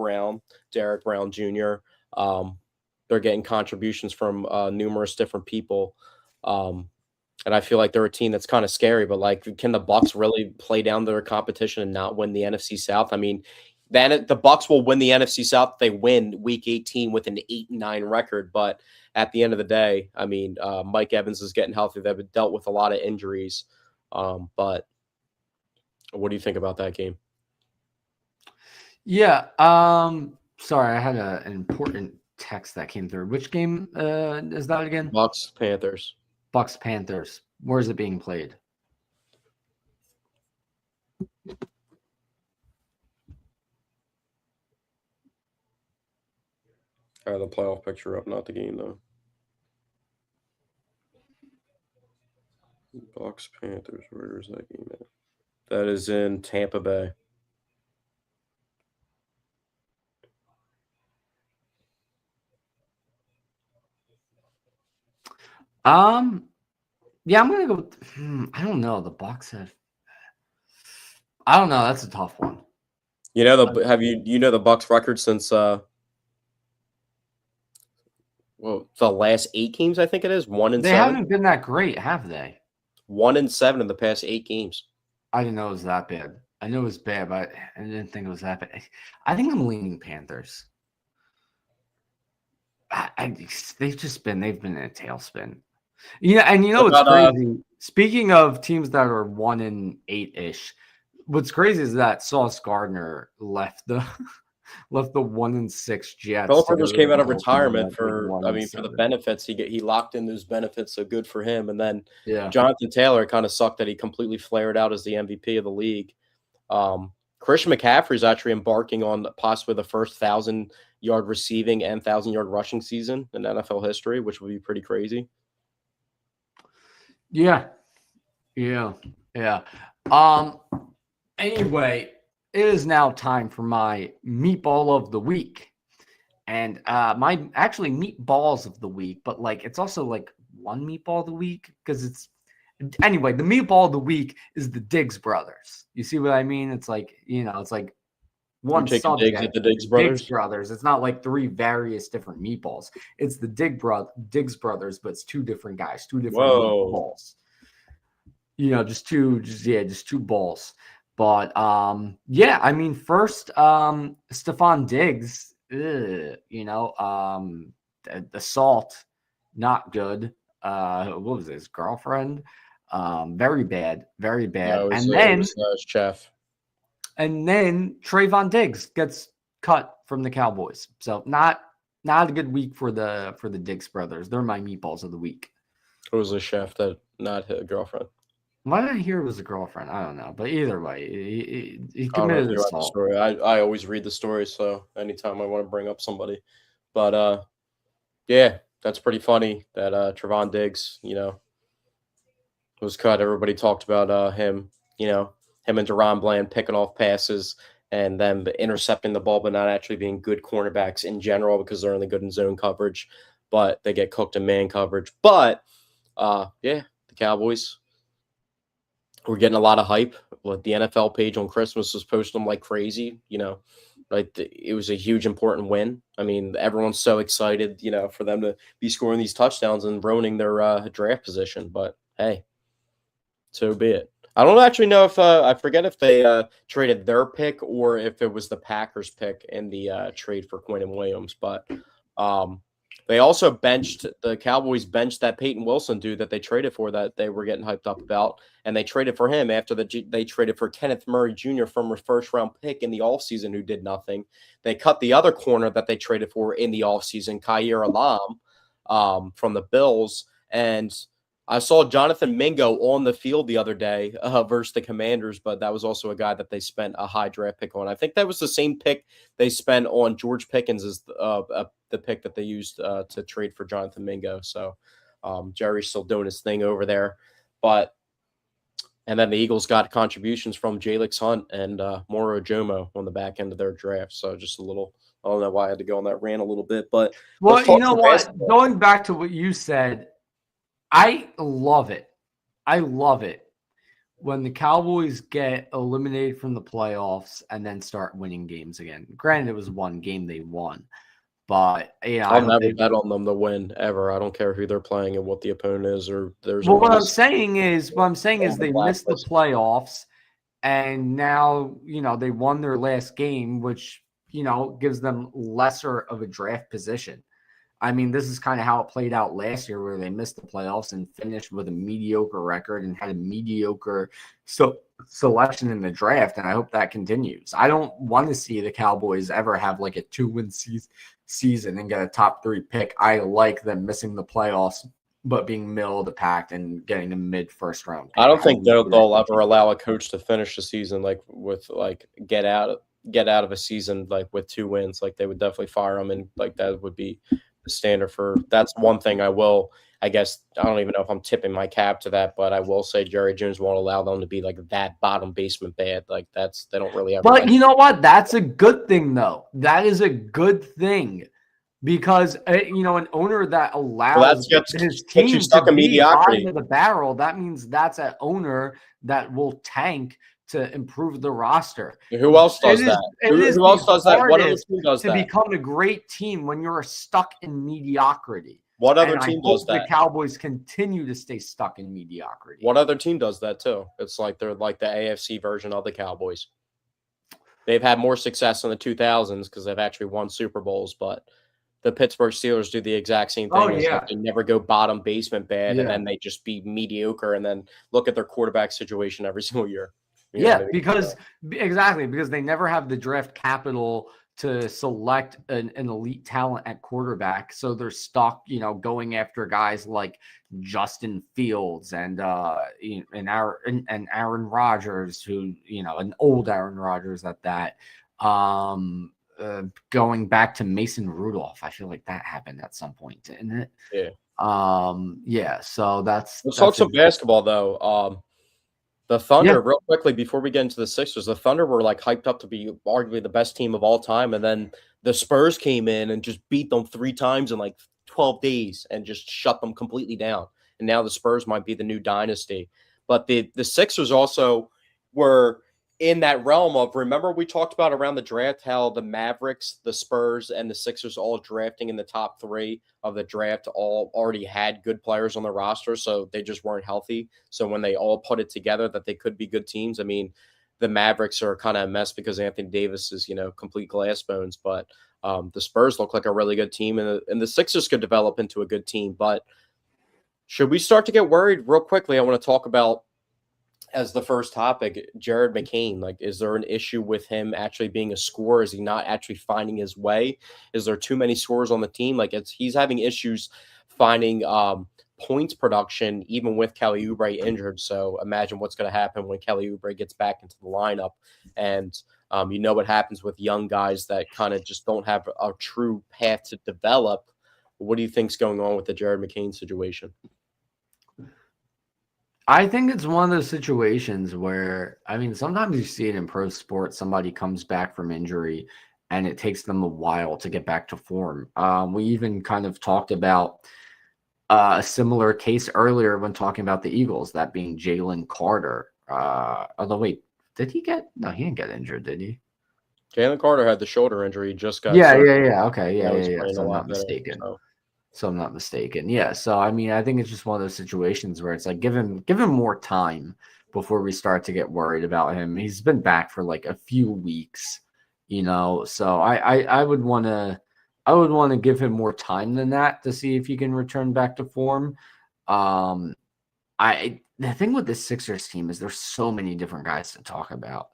Derek Brown Jr. They're getting contributions from numerous different people. And I feel like they're a team that's kind of scary, but like, can the Bucs really play down their competition and not win the NFC South? I mean, then the Bucs will win the NFC South if they win Week 18 with an 8-9 record. But at the end of the day, I mean, Mike Evans is getting healthy. They've dealt with a lot of injuries. But what do you think about that game? Yeah. Sorry, I had an important text that came through. Which game is that again? Bucs Panthers. Bucs Panthers. Where is it being played? I have the playoff picture up, not the game though. Bucs Panthers. Where is that game at? That is in Tampa Bay. Yeah, I'm gonna go. I don't know. The Bucs have. I don't know. That's a tough one. You know the Bucs record since the last 8 games, I think it is 1-7. They haven't been that great, have they? 1-7 in the past 8 games. I didn't know it was that bad. I knew it was bad, but I didn't think it was that bad. I think I'm leaning Panthers. They've been in a tailspin. Yeah, and what's crazy? Speaking of teams that are 1-8-ish, what's crazy is that Sauce Gardner left the 1-6 Jets. Philip Rivers came out of retirement for the benefits. He locked in those benefits, so good for him. And then Jonathan Taylor, kind of sucked that he completely flared out as the MVP of the league. Christian McCaffrey is actually embarking on possibly the first 1,000-yard receiving and 1,000-yard rushing season in NFL history, which would be pretty crazy. Yeah. Anyway, it is now time for my meatball of the week. And my actually meatballs of the week, but like it's also like one meatball of the week because it's anyway, the meatball of the week is the Diggs brothers. You see what I mean? It's like, it's like one subject. Digs at the Diggs brothers. It's not like 3 various different meatballs. It's the Diggs brothers, but it's 2 different guys, 2 different meatballs. Just two balls. But I mean, first, Stephon Diggs, the salt, not good. What was his girlfriend? Very bad. No, and then Chef. And then Trayvon Diggs gets cut from the Cowboys. So not a good week for the Diggs brothers. They're my meatballs of the week. It was a chef that not his girlfriend. Why did I hear it was a girlfriend? I don't know. But either way, he I don't know if committed you read the assault. story. I always read the story, so anytime I want to bring up somebody. But yeah, that's pretty funny that Trevon Diggs, was cut. Everybody talked about him, him and Deron Bland picking off passes and them intercepting the ball, but not actually being good cornerbacks in general because they're only good in zone coverage, but they get cooked in man coverage. But yeah, the Cowboys were getting a lot of hype. Like the NFL page on Christmas was posting them like crazy, like it was a huge important win. I mean, everyone's so excited, for them to be scoring these touchdowns and ruining their draft position. But hey, so be it. I don't actually know if I forget if they traded their pick or if it was the Packers pick in the trade for Quinn and Williams. But they also the Cowboys benched that Peyton Wilson dude that they traded for that they were getting hyped up about. And they traded for him after they traded for Kenneth Murray Jr. from a first-round pick in the offseason who did nothing. They cut the other corner that they traded for in the offseason, Khair Alam, from the Bills. And I saw Jonathan Mingo on the field the other day versus the Commanders, but that was also a guy that they spent a high draft pick on. I think that was the same pick they spent on George Pickens as the pick that they used to trade for Jonathan Mingo. So Jerry's still doing his thing over there. And then the Eagles got contributions from Jalix Hunt and Moro Jomo on the back end of their draft. So just a little, I don't know why I had to go on that rant a little bit, but well, you know what? Basketball. Going back to what you said, I love it. I love it when the Cowboys get eliminated from the playoffs and then start winning games again. Granted, it was one game they won, but I'll never bet on them to win ever. I don't care who they're playing and what the opponent is. Or there's. Well, what I'm saying is they missed the playoffs, and now they won their last game, which gives them lesser of a draft position. I mean, this is kind of how it played out last year, where they missed the playoffs and finished with a mediocre record and had a mediocre selection in the draft. And I hope that continues. I don't want to see the Cowboys ever have like a 2-win season and get a top 3 pick. I like them missing the playoffs, but being middle of the pack and getting a mid-first round pick. I don't think they'll ever allow a coach to finish the season get out of a season like with 2 wins. Like they would definitely fire them, and like that would be standard for. That's one thing I guess I don't even know if I'm tipping my cap to that, but I will say Jerry Jones won't allow them to be like that bottom basement bad. Like they don't really have. But you know what? That's a good thing, though. That is a good thing because an owner that allows his team to be bottom of the barrel, that means that's an owner that will tank to improve the roster. Who else does that? Who else does that? What other team does that? To become a great team when you're stuck in mediocrity. What other team does that? The Cowboys continue to stay stuck in mediocrity. What other team does that too? It's like they're like the AFC version of the Cowboys. They've had more success in the 2000s because they've actually won Super Bowls, but the Pittsburgh Steelers do the exact same thing. They never go bottom basement bad, and then they just be mediocre, and then look at their quarterback situation every single year. Because they never have the draft capital to select an elite talent at quarterback. So they're stuck, going after guys like Justin Fields and Aaron Rodgers, who, an old Aaron Rodgers at that. Going back to Mason Rudolph. I feel like that happened at some point, didn't it? Yeah. So let's talk some basketball though. The Thunder, real quickly, before we get into the Sixers, the Thunder were like hyped up to be arguably the best team of all time. And then the Spurs came in and just beat them 3 times in like 12 days and just shut them completely down. And now the Spurs might be the new dynasty. But the Sixers also were in that realm of, remember we talked about around the draft how the Mavericks, the Spurs, and the Sixers all drafting in the top 3 of the draft all already had good players on the roster, so they just weren't healthy. So when they all put it together that they could be good teams, I mean, the Mavericks are kind of a mess because Anthony Davis is, complete glass bones, but the Spurs look like a really good team, and the Sixers could develop into a good team. But should we start to get worried real quickly? I want to talk about as the first topic, Jared McCain, like, is there an issue with him actually being a scorer? Is he not actually finding his way? Is there too many scorers on the team? Like, he's having issues finding points production, even with Kelly Oubre injured. So imagine what's going to happen when Kelly Oubre gets back into the lineup. And you know what happens with young guys that kind of just don't have a true path to develop. What do you think's going on with the Jared McCain situation? I think it's one of those situations where, I mean, sometimes you see it in pro sports. Somebody comes back from injury and it takes them a while to get back to form. We even kind of talked about a similar case earlier when talking about the Eagles, that being Jalen Carter. Although, wait, did he get? No, he didn't get injured, did he? Jalen Carter had the shoulder injury, just got Yeah. surgery. Okay, Now he's yeah. playing So a I'm lot not better. mistaken. So. So I'm not mistaken. Yeah. So I mean, I think it's just one of those situations where it's like give him more time before we start to get worried about him. He's been back for like a few weeks, you know. So I would want to give him more time than that to see if he can return back to form. The thing with the Sixers team is there's so many different guys to talk about,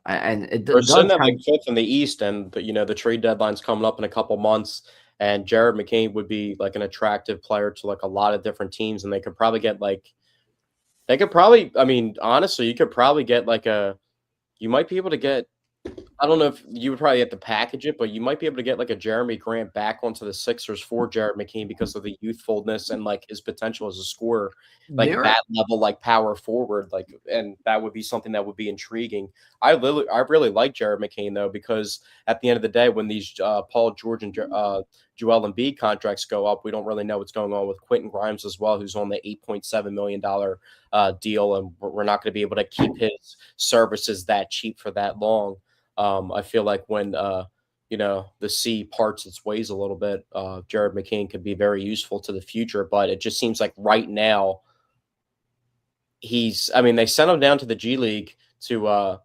and it They're does sitting at kind like fifth in the East, and the trade deadline's coming up in a couple months. And Jared McCain would be like an attractive player to like a lot of different teams, and I mean, honestly, you could probably get you might be able to get. I don't know if you would probably have to package it, but you might be able to get like a Jeremy Grant back onto the Sixers for Jared McCain because of the youthfulness and like his potential as a scorer, like there. that level, like power forward, and that would be something that would be intriguing. I really like Jared McCain though, because at the end of the day, when these Paul George and Joel Embiid contracts go up, we don't really know what's going on with Quentin Grimes as well, who's on the $8.7 million deal, and we're not going to be able to keep his services that cheap for that long. I feel like when the sea parts its ways a little bit, Jared McCain could be very useful to the future. But it just seems like right now they sent him down to the G League to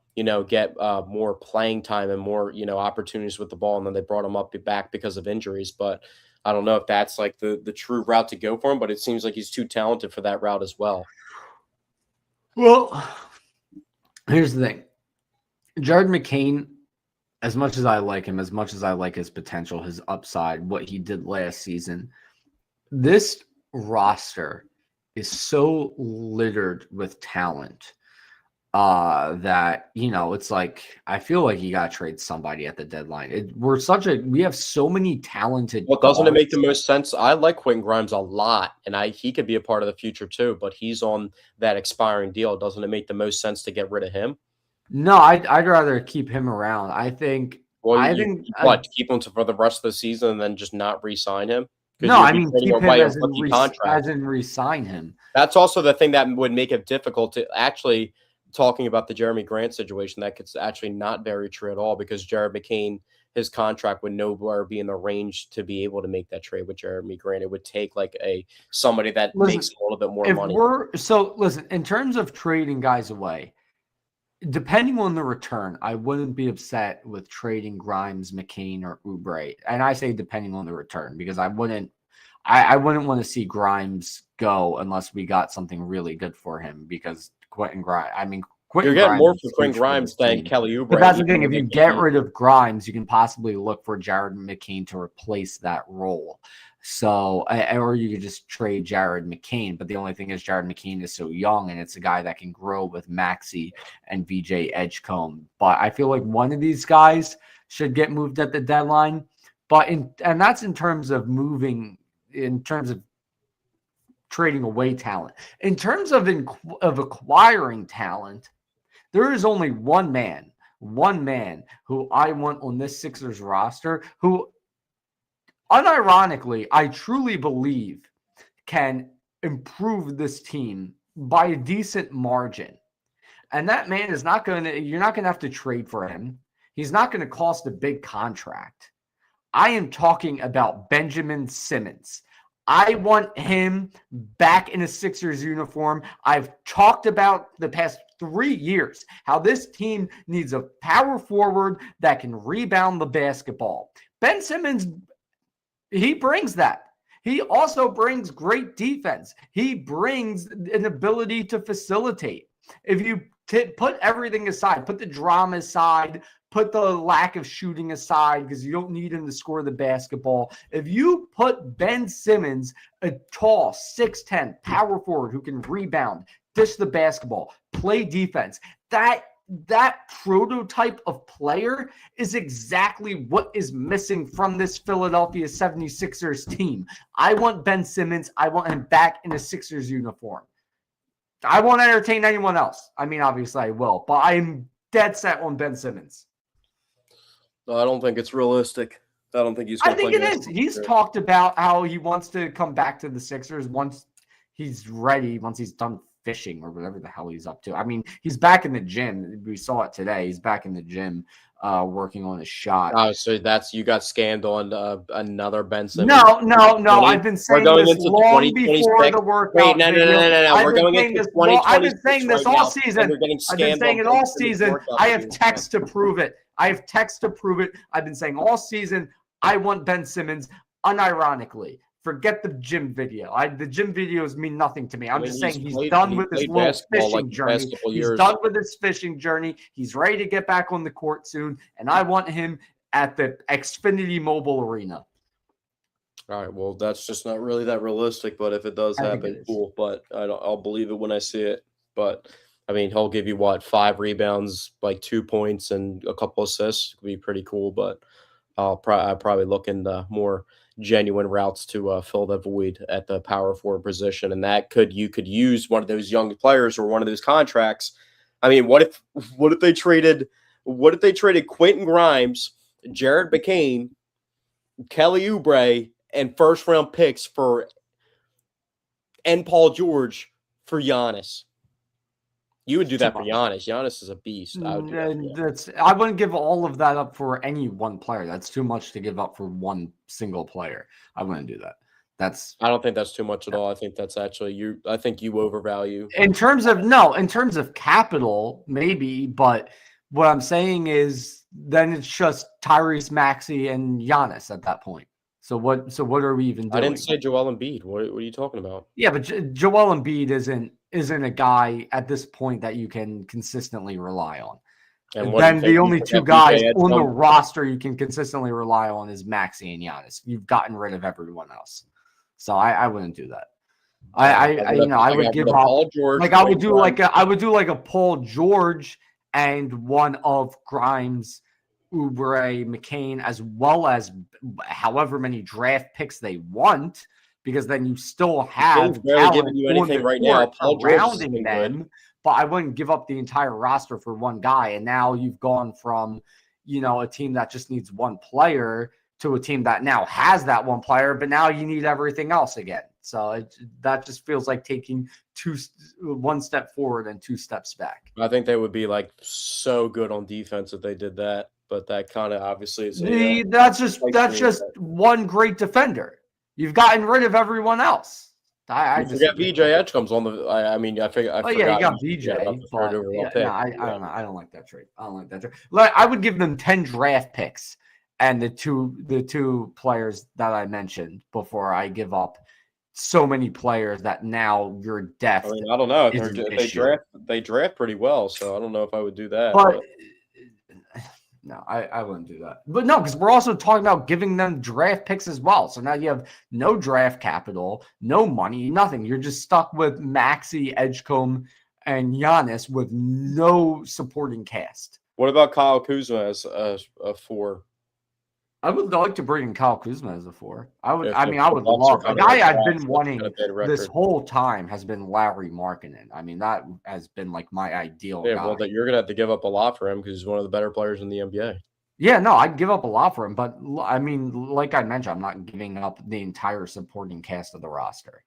get more playing time and more opportunities with the ball, and then they brought him back because of injuries. But I don't know if that's like the true route to go for him, but it seems like he's too talented for that route as well. Well, here's the thing. Jared McCain, as much as I like him, as much as I like his potential, his upside, what he did last season, this roster is so littered with talent that, it's like, I feel like you got to trade somebody at the deadline. We have so many talented Well, doesn't it make the guards. most sense? I like Quentin Grimes a lot, and he could be a part of the future too, but he's on that expiring deal. Doesn't it make the most sense to get rid of him? No, I'd rather keep him around. I think Well, I you think what? Keep him for the rest of the season and then just not re-sign him? Because no, you would I be mean trading keep him away a as rookie contract. in re-sign him. That's also the thing that would make it difficult to actually talking about the Jeremy Grant situation. That could actually not very true at all, because Jared McCain, his contract would nowhere be in the range to be able to make that trade with Jeremy Grant. It would take like somebody that makes a little bit more money. Listen, in terms of trading guys away, depending on the return, I wouldn't be upset with trading Grimes, McCain, or Oubre. And I say depending on the return, because I wouldn't want to see Grimes go unless we got something really good for him, because Quentin You're getting Grimes more is for Quentin huge for Grimes this than team. Kelly Oubre. But that's the thing. If you get rid of Grimes, you can possibly look for Jared McCain to replace that role. So, or you could just trade Jared McCain. But the only thing is Jared McCain is so young, and it's a guy that can grow with Maxey and VJ Edgecombe. But I feel like one of these guys should get moved at the deadline. And that's in terms of trading away talent. In terms of acquiring talent, there is only one man who I want on this Sixers roster who, unironically, I truly believe can improve this team by a decent margin. And that man is you're not going to have to trade for him. He's not going to cost a big contract. I am talking about Benjamin Simmons. I want him back in a Sixers uniform. I've talked about the past 3 years how this team needs a power forward that can rebound the basketball. Ben Simmons, he brings that. He also brings great defense. He brings an ability to facilitate. if you put everything aside, put the drama aside, put the lack of shooting aside because you don't need him to score the basketball. If you put Ben Simmons, a tall 6'10" power forward who can rebound, dish the basketball, play defense, that prototype of player is exactly what is missing from this Philadelphia 76ers team. I want Ben Simmons. I want him back in a Sixers uniform. I won't entertain anyone else. I mean, obviously I will, but I'm dead set on Ben Simmons. No, I don't think it's realistic. I don't think he's I think it is. He's talked about how he wants to come back to the Sixers once he's ready, once he's done fishing or whatever the hell he's up to. I mean, he's back in the gym. We saw it today. He's back in the gym working on his shot. Oh, so you got scammed on another Ben Simmons. No. I've been saying this long before the workout. Wait, no. We're going into 2026. I've been saying this all season. I've been saying it all season. I have text to prove it. I've been saying all season, I want Ben Simmons unironically. Forget the gym video. The gym videos mean nothing to me. I'm just saying he's done with his little fishing journey. He's done with his fishing journey. He's ready to get back on the court soon, and I want him at the Xfinity Mobile Arena. All right, well, that's just not really that realistic, but if it does happen, cool. But I'll believe it when I see it. But, I mean, he'll give you, 5 rebounds, 2 points, and a couple assists. It could be pretty cool, but I'll probably look into more genuine routes to fill the void at the power forward position, and you could use one of those young players or one of those contracts. I mean, what if they traded Quentin Grimes, Jared McCain, Kelly Oubre, and first round picks and Paul George for Giannis? You would do that for Giannis. Giannis is a beast. I wouldn't give all of that up for any one player. That's too much to give up for one single player. I wouldn't do that. I don't think that's too much at all. I think that's actually I think you overvalue. In terms of capital, maybe, but what I'm saying is then it's just Tyrese Maxey and Giannis at that point. So what are we even doing? I didn't say Joel Embiid. What are you talking about? Yeah, but Joel Embiid isn't a guy at this point that you can consistently rely on. And then the only two guys on the roster you can consistently rely on is Maxey and Giannis. You've gotten rid of everyone else. So I wouldn't do that. I would give up I would do like a Paul George and one of Grimes, Oubre, McCain, as well as however many draft picks they want, because then you still have giving you anything right now surrounding them. But I wouldn't give up the entire roster for one guy. And now you've gone from, a team that just needs one player to a team that now has that one player, but now you need everything else again. So that just feels like taking one step forward and 2 steps back. I think they would be so good on defense if they did that. But that kind of obviously is that's just one great defender. You've gotten rid of everyone else. I forget VJ Edgecombe's on the. I forgot. You got VJ. I don't know. I don't like that trade. I would give them 10 draft picks and the two players that I mentioned before I give up so many players that now you're depth. I don't know. They draft pretty well, so I don't know if I would do that. But no, I wouldn't do that. But no, because we're also talking about giving them draft picks as well. So now you have no draft capital, no money, nothing. You're just stuck with Maxey, Edgecombe, and Giannis with no supporting cast. What about Kyle Kuzma as a 4? I would like to bring in Kyle Kuzma as a 4. I would love. The guy I've been wanting this whole time has been Larry Markkinen. I mean, that has been my ideal guy. Well, you're gonna have to give up a lot for him because he's one of the better players in the NBA. Yeah, no, I'd give up a lot for him, but I mean, like I mentioned, I'm not giving up the entire supporting cast of the roster.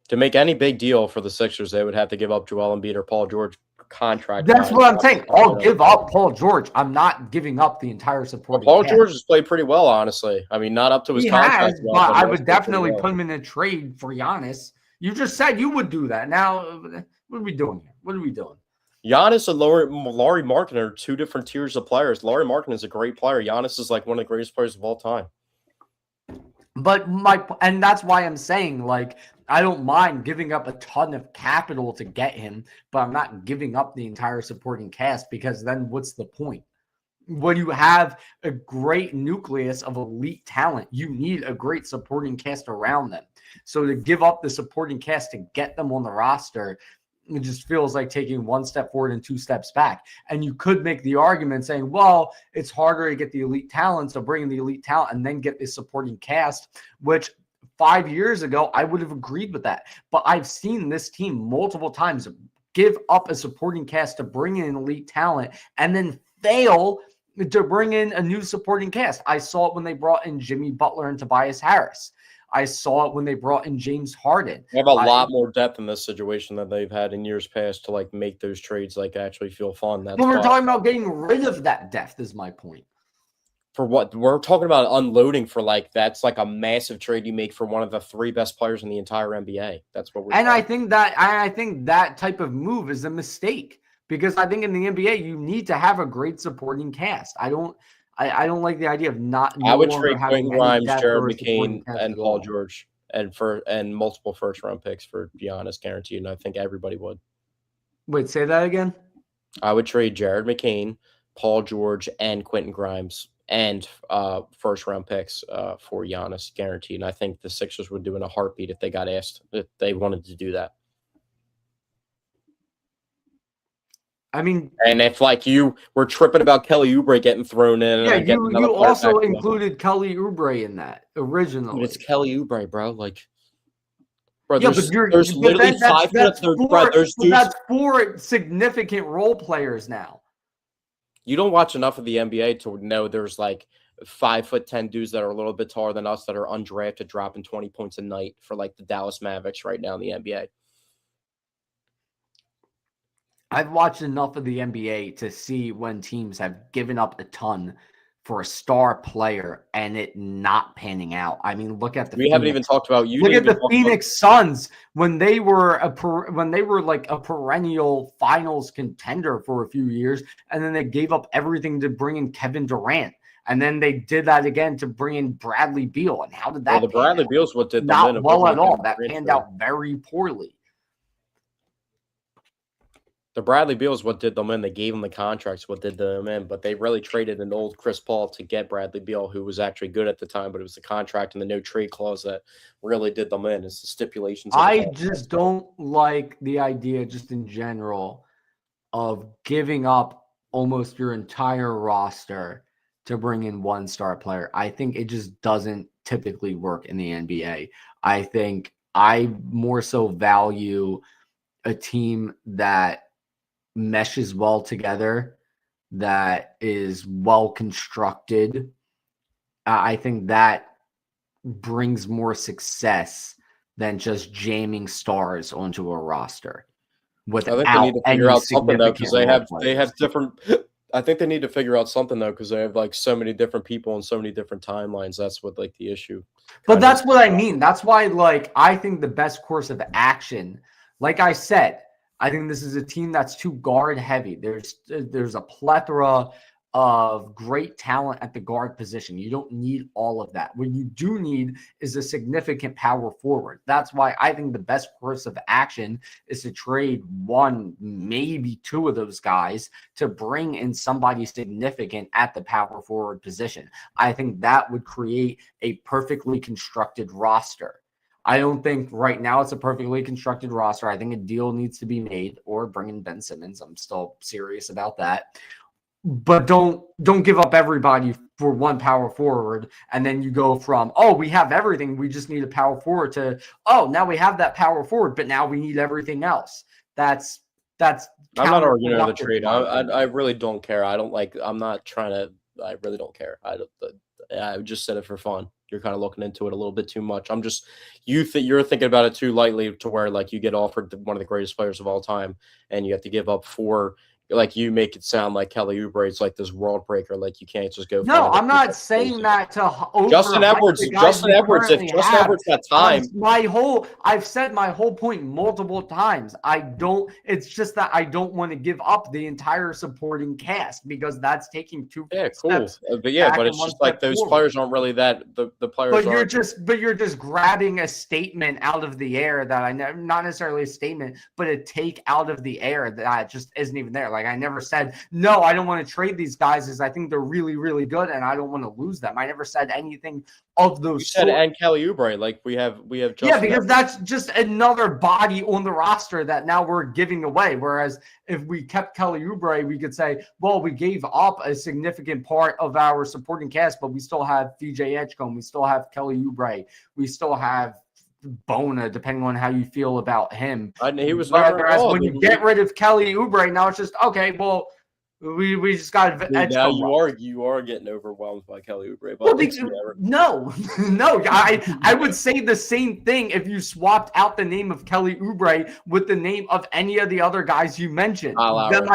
To make any big deal for the Sixers, they would have to give up Joel Embiid or Paul George contract. That's what I'm saying. I'll give up Paul George. I'm not giving up the entire supporting cast. Paul George has played pretty well, honhonestly. I mean, not up to his contract. But I would definitely put him in a trade for Giannis. You just said you would do that. Now, what are we doing here? What are we doing? Giannis and Lauri Markkinen are 2 different tiers of players. Lauri Markkinen is a great player. Giannis is one of the greatest players of all time. But and that's why I'm saying I don't mind giving up a ton of capital to get him, but I'm not giving up the entire supporting cast, because then what's the point? When you have a great nucleus of elite talent, you need a great supporting cast around them. So to give up the supporting cast to get them on the roster, it just feels like taking one step forward and two steps back. And you could make the argument saying, well, it's harder to get the elite talent, so bring in the elite talent and then get the supporting cast, which 5 years ago, I would have agreed with that. But I've seen this team multiple times give up a supporting cast to bring in elite talent and then fail to bring in a new supporting cast. I saw it when they brought in Jimmy Butler and Tobias Harris. I saw it when they brought in James Harden. They have a lot more depth in this situation than they've had in years past to like make those trades like actually feel fun. That's when we're talking about getting rid of that depth is my point. For what? We're talking about unloading for like that's like a massive trade you make for one of the 3 best players in the entire NBA. That's what we're and I think that type of move is a mistake. Because I think in the NBA, you need to have a great supporting cast. I don't like the idea of not. I would trade Quentin Grimes, Jared McCain, and Paul George, and multiple first-round picks for Giannis guaranteed. And I think everybody would. Wait, say that again. I would trade Jared McCain, Paul George, and Quentin Grimes, and first-round picks for Giannis guaranteed. And I think the Sixers would do in a heartbeat if they got asked if they wanted to do that. I mean, and if like you were tripping about Kelly Oubre getting thrown in, yeah, you also included Kelly Oubre in that originally. Dude, it's Kelly Oubre, bro. Like, bro, yeah, there's literally 5 minutes. That's 4 significant role players now. You don't watch enough of the NBA to know there's like 5'10" dudes that are a little bit taller than us that are undrafted, dropping 20 points a night for like the Dallas Mavericks right now in the NBA. I've watched enough of the NBA to see when teams have given up a ton for a star player and it not panning out. I mean, look at the we haven't even talked about you. Look at the Phoenix Suns when they were like a perennial finals contender for a few years, and then they gave up everything to bring in Kevin Durant. And then they did that again to bring in Bradley Beal. And how did that? Well, the Bradley Beal's what did not well at all. That panned out very poorly. The Bradley Beal is what did them in. They gave him the contracts, what did them in. But they really traded an old Chris Paul to get Bradley Beal, who was actually good at the time. But it was the contract and the no trade clause that really did them in. It's the stipulations. I just don't like the idea, just in general, of giving up almost your entire roster to bring in one star player. I think it just doesn't typically work in the NBA. I think I more so value a team that meshes well together, that is well constructed. I think that brings more success than just jamming stars onto a roster. I think they need to figure out something though, because they have different. I think they need to figure out something though, because they have like so many different people and so many different timelines. That's what like the issue. But that's what I mean. That's why, like, I think the best course of action, like I said, I think this is a team that's too guard heavy. There's a plethora of great talent at the guard position. You don't need all of that. What you do need is a significant power forward. That's why I think the best course of action is to trade 1, maybe 2 of those guys to bring in somebody significant at the power forward position. I think that would create a perfectly constructed roster. I don't think right now it's a perfectly constructed roster. I think a deal needs to be made, or bring in Ben Simmons. I'm still serious about that. But don't give up everybody for one power forward, and then you go from, oh, we have everything, we just need a power forward, to, oh, now we have that power forward, but now we need everything else. That's I'm not arguing the trade. I really don't care. I'm not trying to. I really don't care. I just said it for fun. You're kind of looking into it a little bit too much. I'm just you're thinking about it too lightly, to where like you get offered one of the greatest players of all time, and you have to give up 4 like you make it sound like Kelly Oubre is like this world breaker. Like you can't just go. No, find I'm not saying that to Justin overhype Edwards. the guys Justin we Edwards. If currently Justin have. Edwards got time, I've said my whole point multiple times. It's just that I don't want to give up the entire supporting cast because that's taking two steps. But back it's and one just like step those forward. players aren't really that. The players But you're just grabbing a statement out of the air that I never, not necessarily a statement, but a take out of the air that just isn't even there. Like I never said, no, I don't want to trade these guys as I think they're really, really good and I don't want to lose them. I never said anything of those. You said and Kelly Oubre, like we have Justin yeah, because that's just another body on the roster that now we're giving away. Whereas if we kept Kelly Oubre, we could say, well, we gave up a significant part of our supporting cast, but we still have VJ Edgecombe, we still have Kelly Oubre, we still have Bona, depending on how you feel about him. He was whereas when you get rid of Kelly Oubre, now it's just okay. Well, we just got now you are getting overwhelmed by Kelly Oubre. Well, no, I would say the same thing if you swapped out the name of Kelly Oubre with the name of any of the other guys you mentioned. Then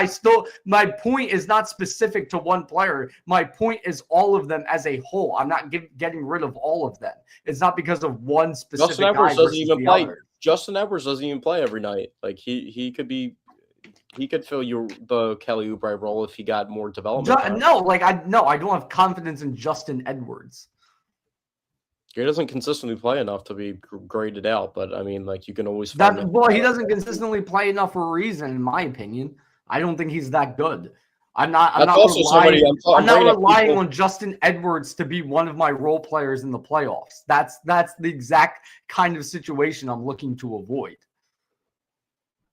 my point is not specific to one player. My point is all of them as a whole. I'm not getting rid of all of them. It's not because of one specific Justin Edwards guy doesn't even play. Other. Justin Edwards doesn't even play every night. Like he could be. He could fill the Kelly Oubre role if he got more development. I don't have confidence in Justin Edwards. He doesn't consistently play enough to be graded out, but I mean, like you can always he doesn't consistently play enough for a reason, in my opinion. I don't think he's that good. I'm not relying on Justin Edwards to be one of my role players in the playoffs. That's the exact kind of situation I'm looking to avoid.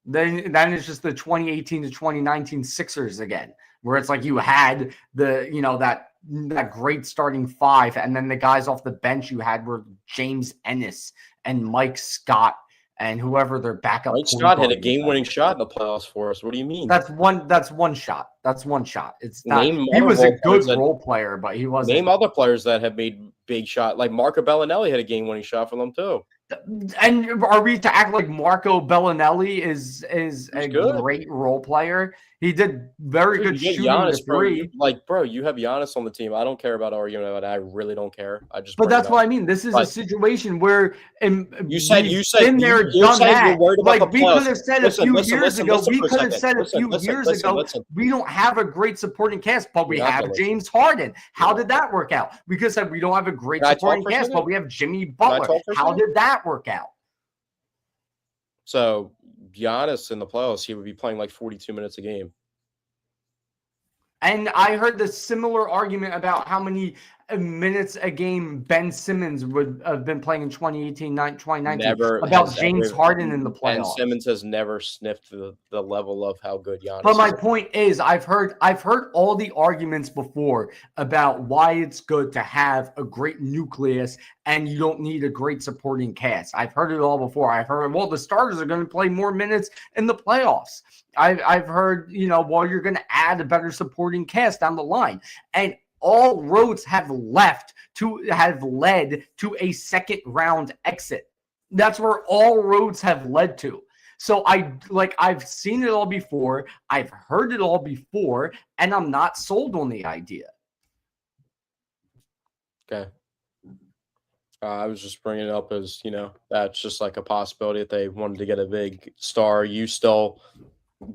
Then it's just the 2018 to 2019 Sixers again, where it's like you had that great starting five, and then the guys off the bench you had were James Ennis and Mike Scott and whoever their backup. Mike Scott hit a game-winning shot in the playoffs for us. What do you mean? That's one shot. That's one shot. It's not. He was a good role player, but he wasn't. Name other players that have made big shot. Like Marco Bellinelli had a game-winning shot for them too. And are we to act like Marco Bellinelli is a great role player? He did very good shooting the three. Bro, you have Giannis on the team. I don't care about arguing about it. I really don't care. But that's what I mean. This is a situation where you said you're worried the about we could have said a few years ago. We could have said a few years ago. We don't have a great supporting cast, but we have James Harden. How did that work out? We could have said we don't have a great supporting cast, but we have Jimmy Butler. How did that work out? So Giannis in the playoffs, he would be playing like 42 minutes a game. And I heard the similar argument about how many minutes a game Ben Simmons would have been playing in 2018, 2019 about James Harden in the playoffs. Ben Simmons has never sniffed the level of how good Giannis is. But my point is, I've heard all the arguments before about why it's good to have a great nucleus and you don't need a great supporting cast. I've heard it all before. I've heard, well, the starters are going to play more minutes in the playoffs. I've heard, well, you're going to add a better supporting cast down the line. And all roads have led to a second round exit. That's where all roads have led to. So I've seen it all before. I've heard it all before, and I'm not sold on the idea. Okay. I was just bringing it up as, that's just like a possibility if they wanted to get a big star. You still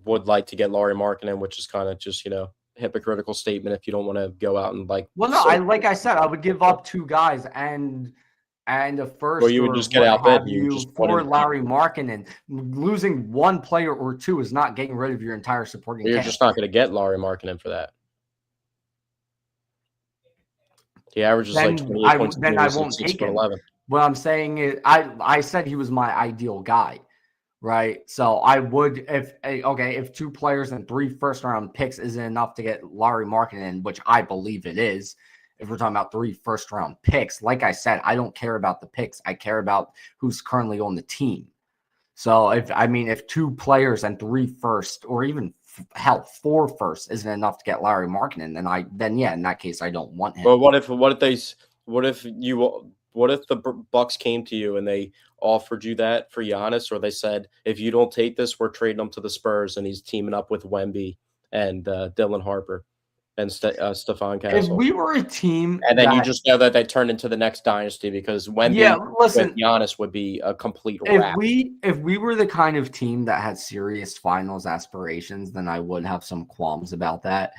would like to get Lauri Markkanen, which is kind of just, hypocritical statement if you don't want to go out and like. Well, no, like I said, I would give up two guys and a first. Well, you would just get outbid. For Lauri Markkanen, losing one player or two is not getting rid of your entire supporting cast. You're just not going to get Lauri Markkanen for that. He averages like 28 points. Then I won't take him. What I'm saying is, I said he was my ideal guy. Right. So I would, if two players and 3 first-round picks isn't enough to get Lauri Markkanen, which I believe it is, if we're talking about 3 first-round picks, like I said, I don't care about the picks. I care about who's currently on the team. So if 2 players and 3 first, or even 4 first isn't enough to get Lauri Markkanen, then in that case, I don't want him. But what if the Bucks came to you and they offered you that for Giannis, or they said, if you don't take this, we're trading him to the Spurs and he's teaming up with Wemby and Dylan Harper and Stephon If Castle. we were a team And then you that, just know that they turned into the next dynasty because yeah, Wemby with listen, Giannis would be a complete if wrap. we were the kind of team that had serious finals aspirations, then I would have some qualms about that.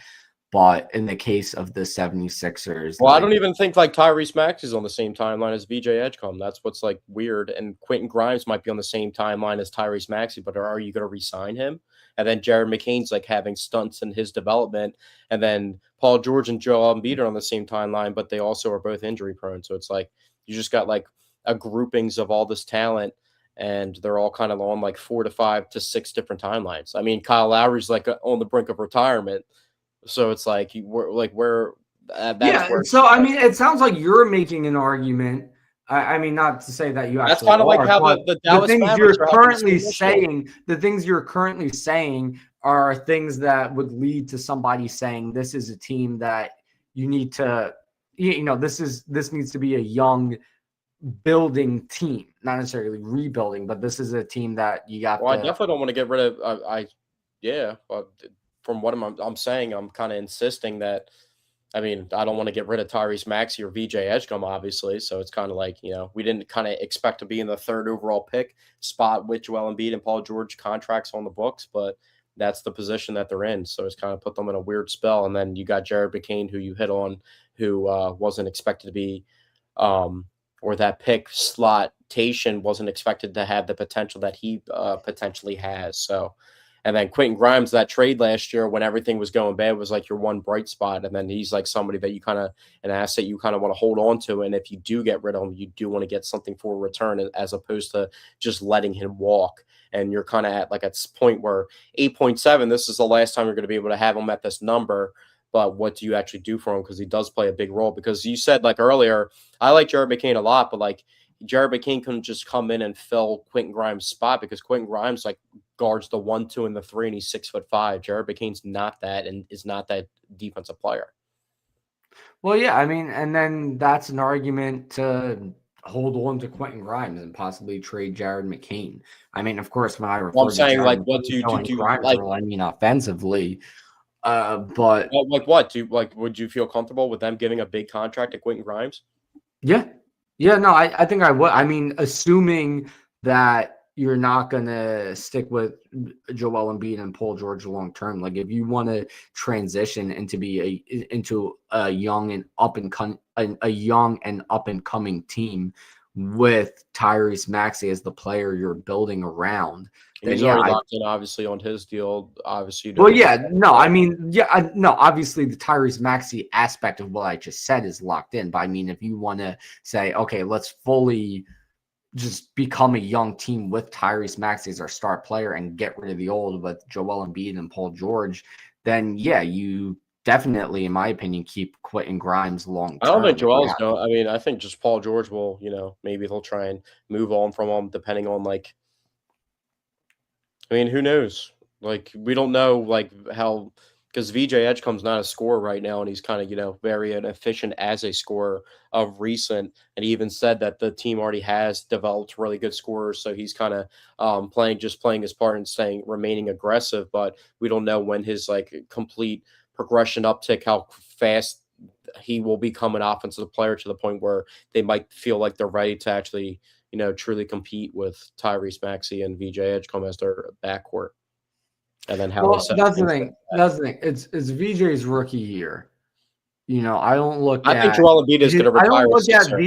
But in the case of the 76ers, Well, I like, don't even think like Tyrese Maxey is on the same timeline as VJ Edgecombe. That's what's like weird. And Quentin Grimes might be on the same timeline as Tyrese Maxey, but are you going to re-sign him? And then Jared McCain's like having stunts in his development, and then Paul George and Joel Embiid are on the same timeline, but they also are both injury prone. So it's like you just got like a groupings of all this talent, and they're all kind of on like 4 to 5 to 6 different timelines. I mean, Kyle Lowry's like on the brink of retirement, so it's like we're that's yeah. where So I mean, it sounds like you're making an argument. I mean, not to say that you that's actually kind of like are, how but the the Dallas things Mavericks you're are having the currently same issue. saying, are things that would lead to somebody saying this is a team that you need to, this needs to be a young building team, not necessarily rebuilding, but this is a team that you got Well, I to. definitely don't want to get rid of. Yeah. Well, from what I'm saying, I'm kind of insisting that. I mean, I don't want to get rid of Tyrese Maxey or VJ Edgecombe, obviously. So it's kind of like, we didn't kind of expect to be in the third overall pick spot with Joel Embiid and Paul George contracts on the books, but that's the position that they're in. So it's kind of put them in a weird spell. And then you got Jared McCain, who you hit on, who wasn't expected to be, um, or that pick slotation wasn't expected to have the potential that he potentially has. So, and then Quentin Grimes, that trade last year when everything was going bad, was like your one bright spot. And then he's like somebody that you kind of, an asset you kind of want to hold on to. And if you do get rid of him, you do want to get something for a return as opposed to just letting him walk. And you're kind of at like a point where 8.7, this is the last time you're going to be able to have him at this number. But what do you actually do for him? Because he does play a big role. Because you said like earlier, I like Jared McCain a lot, but like Jared McCain couldn't just come in and fill Quentin Grimes' spot because Quentin Grimes like guards the 1, 2, and the 3, and he's 6'5". Jared McCain's not that and is not that defensive player. Well, yeah, I mean, and then that's an argument to hold on to Quentin Grimes and possibly trade Jared McCain. I mean, of course, when I refer I'm to saying Jared like, what McCain do you filling do? Grimes' Like, role, I mean offensively. But like what do you, like? Would you feel comfortable with them giving a big contract to Quentin Grimes? yeah, no, I think I would. I mean, assuming that you're not gonna stick with Joel Embiid and Paul George long term. Like, if you want to transition into a young and up and coming team with Tyrese Maxey as the player you're building around, then He's yeah, already locked in, obviously, on his deal. Obviously, well, yeah, no, I mean, yeah, no, obviously the Tyrese Maxey aspect of what I just said is locked in. But I mean, if you want to say, okay, let's fully just become a young team with Tyrese Maxey as our star player and get rid of the old with Joel Embiid and Paul George, then yeah, you definitely, in my opinion, keep Quentin Grimes long I don't think term. Joel's going. I mean, I think just Paul George will. Maybe they'll try and move on from him, depending on like. I mean, who knows? Like, we don't know like how because VJ Edgecomb's not a scorer right now, and he's kind of very inefficient as a scorer of recent. And he even said that the team already has developed really good scorers, so he's kind of playing his part and remaining aggressive. But we don't know when his like complete progression uptick, how fast he will become an offensive player to the point where they might feel like they're ready to actually truly compete with Tyrese Maxey and VJ Edgecombe as their backcourt. And then how they Well, set that's the things thing. That's the thing. It's VJ's rookie year. I don't look I think at Joel Embiid is going to retire a Sixer.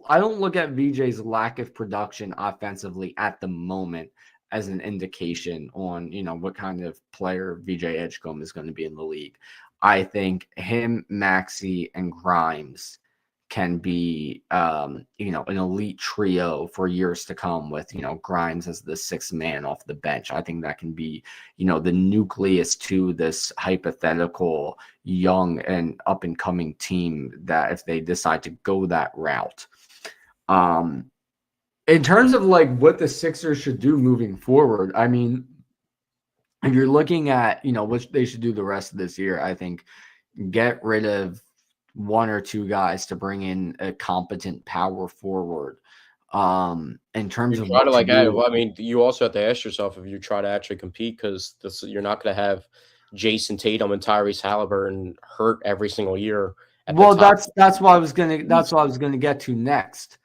I don't look at VJ's lack of production offensively at the moment as an indication on, what kind of player VJ Edgecombe is going to be in the league. I think him, Maxey, and Grimes can be, an elite trio for years to come with, Grimes as the sixth man off the bench. I think that can be, the nucleus to this hypothetical young and up and coming team that if they decide to go that route. In terms of like what the Sixers should do moving forward, I mean, if you're looking at, what they should do the rest of this year, I think get rid of one or two guys to bring in a competent power forward. In terms You of try what to to like, do, I mean, you also have to ask yourself if you try to actually compete because you're not going to have Jason Tatum and Tyrese Halliburton hurt every single year at the Well, top. that's what I was gonna get to next.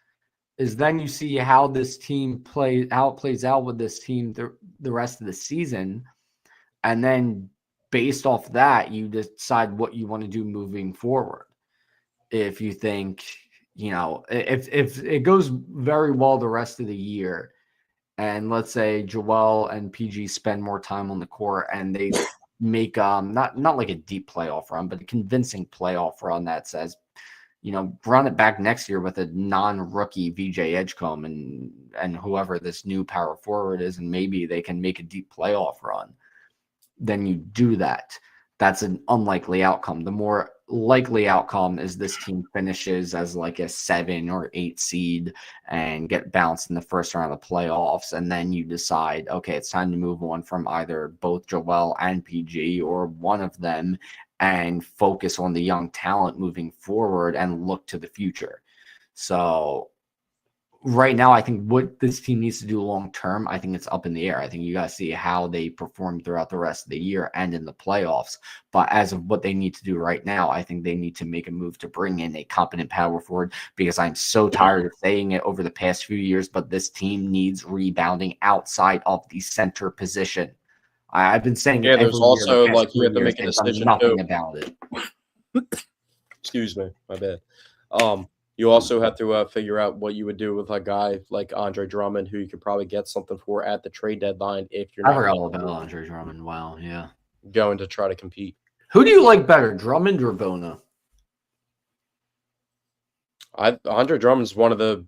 Is then you see how this team how it plays out with this team the rest of the season, and then based off that, you decide what you want to do moving forward. If you think, if it goes very well the rest of the year, and let's say Joel and PG spend more time on the court and they make not like a deep playoff run, but a convincing playoff run that says, run it back next year with a non-rookie VJ Edgecombe and whoever this new power forward is, and maybe they can make a deep playoff run. Then you do that. That's an unlikely outcome. The more likely outcome is this team finishes as like a 7 or 8 seed and get bounced in the first round of the playoffs. And then you decide, okay, it's time to move on from either both Joel and PG or one of them and focus on the young talent moving forward and look to the future. So right now, I think what this team needs to do long term, I think it's up in the air. I think you got to see how they perform throughout the rest of the year and in the playoffs. But as of what they need to do right now, I think they need to make a move to bring in a competent power forward, because I'm so tired of saying it over the past few years, but this team needs rebounding outside of the center position. I've been saying it every There's year also the past like you 3 have to years. make a They've done decision nothing too. about it. Excuse me, my bad. You also have to figure out what you would do with a guy like Andre Drummond, who you could probably get something for at the trade deadline if you're I not forgot all about Andre Drummond. Wow, yeah. going to try to compete. Who do you like better, Drummond or Bona? Andre Drummond's one of the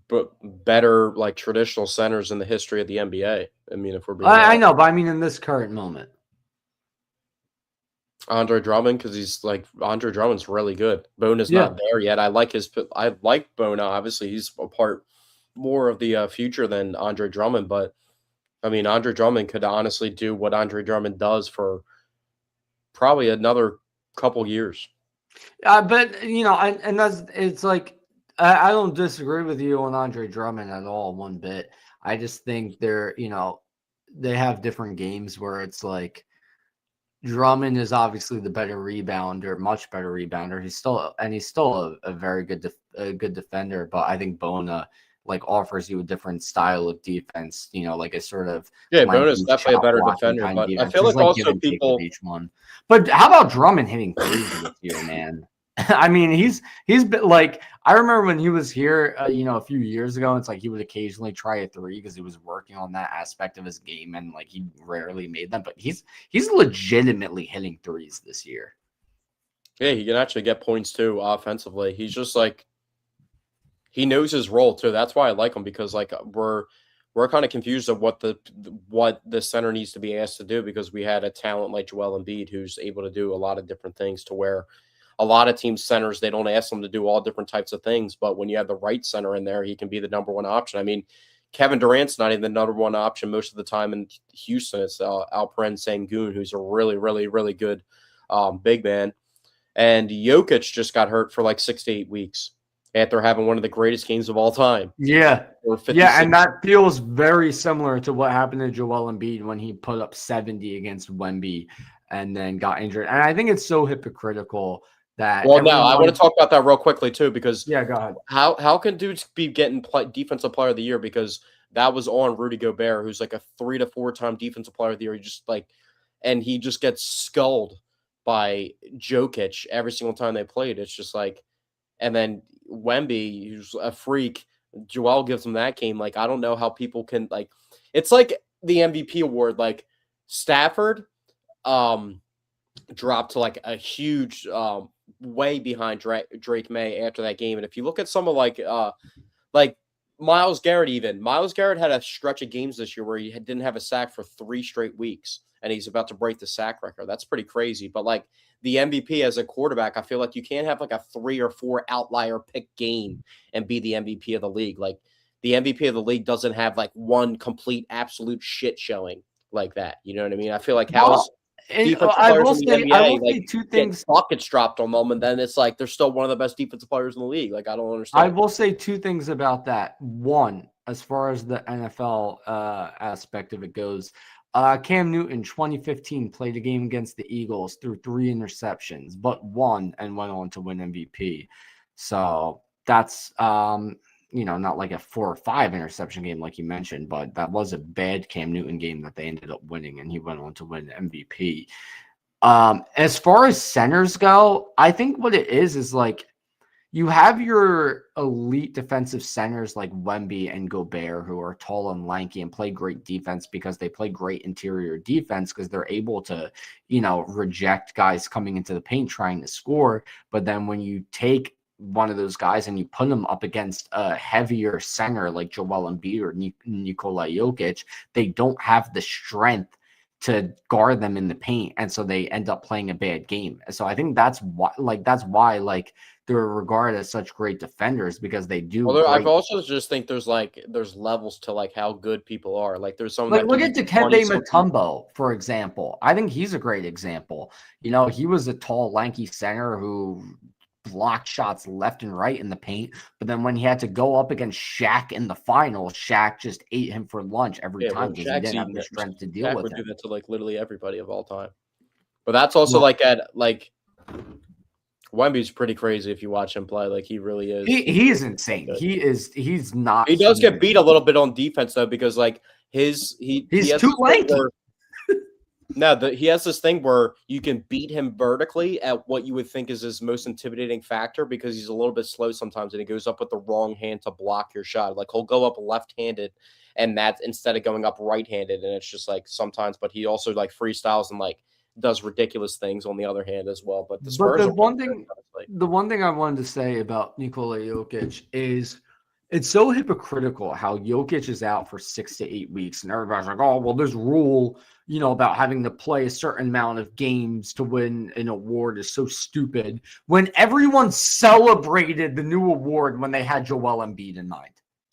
better like traditional centers in the history of the NBA. I mean, if we're being I honest. know, but I mean in this current moment. Andre Drummond, because he's like Andre Drummond's really good. Bona's Yeah. not there yet. I like Bona. Obviously, he's a part more of the future than Andre Drummond. But I mean, Andre Drummond could honestly do what Andre Drummond does for probably another couple years. But and it's like I don't disagree with you on Andre Drummond at all, one bit. I just think they have different games where it's like Drummond is obviously the better rebounder, much better rebounder. He's still a very good good defender, but I think Bona like offers you a different style of defense, like a sort of Bona's definitely a better defender, kind of but I defense. feel There's like like give also and take people. with each one. But how about Drummond hitting threes this year, man? I mean, he's been like, I remember when he was here, a few years ago. It's like he would occasionally try a three because he was working on that aspect of his game, and like he rarely made them. But he's legitimately hitting threes this year. Yeah, he can actually get points too offensively. He's just like he knows his role too. That's why I like him, because like we're kind of confused of what the center needs to be asked to do, because we had a talent like Joel Embiid who's able to do a lot of different things, to where a lot of team centers, they don't ask them to do all different types of things. But when you have the right center in there, he can be the number one option. I mean, Kevin Durant's not even the number one option most of the time in Houston. It's Alperen Sengun, who's a really, really, really good big man. And Jokic just got hurt for like 6 to 8 weeks after having one of the greatest games of all time. Yeah. Yeah, and that feels very similar to what happened to Joel Embiid when he put up 70 against Wemby and then got injured. And I think it's so hypocritical that. Well, now I want to talk about that real quickly too, because yeah, go ahead. How can dudes be getting defensive player of the year? Because that was on Rudy Gobert, who's like a 3 to 4 time defensive player of the year. And he just gets sculled by Jokic every single time they played. It's just like, and then Wemby, who's a freak, Joel gives him that game. Like, I don't know how people can, like, it's like the MVP award. Like, Stafford dropped to like a huge way behind Drake May after that game. And if you look at some of like Myles Garrett had a stretch of games this year where he didn't have a sack for 3 straight weeks, and he's about to break the sack record. That's pretty crazy. But like the MVP as a quarterback, I feel like you can't have like a 3 or 4 outlier pick game and be the MVP of the league. Like the MVP of the league doesn't have like one complete absolute shit showing like that. You know what I mean? I feel like defensive players in the NBA, two things. Buckets dropped on them, and then it's like they're still one of the best defensive players in the league. Like, I don't understand. I will say 2 things about that. One, as far as the NFL aspect of it goes, Cam Newton, 2015, played a game against the Eagles, threw 3 interceptions, but won and went on to win MVP. So that's not like a 4 or 5 interception game like you mentioned, but that was a bad Cam Newton game that they ended up winning, and he went on to win MVP. As far as centers go, I think what it is like you have your elite defensive centers like Wemby and Gobert, who are tall and lanky and play great defense because they play great interior defense because they're able to, reject guys coming into the paint trying to score. But then when you take one of those guys and you put them up against a heavier center like Joel Embiid or Nikola Jokic, they don't have the strength to guard them in the paint, and so they end up playing a bad game. So I think that's why they're regarded as such great defenders, because they do. Well, I also just think there's levels to how good people are. Like there's some look at Dikembe Mutombo, for example. I think he's a great example. He was a tall, lanky center who blocked shots left and right in the paint, but then when he had to go up against Shaq in the final, Shaq just ate him for lunch every time because he didn't have the strength to deal with it. Shaq would do that to literally everybody of all time. But that's also Wemby's pretty crazy if you watch him play. Like he really is. He is insane. He's not. He does get beat a little bit on defense though, because he's too lanky. He has this thing where you can beat him vertically at what you would think is his most intimidating factor, because he's a little bit slow sometimes and he goes up with the wrong hand to block your shot. Like he'll go up left-handed, and that's instead of going up right-handed, and it's just sometimes. But he also freestyles and does ridiculous things on the other hand as well. But the one thing I wanted to say about Nikola Jokic is it's so hypocritical how Jokic is out for 6 to 8 weeks, and everybody's like, oh, well, this rule, about having to play a certain amount of games to win an award is so stupid, when everyone celebrated the new award when they had Joel Embiid in mind.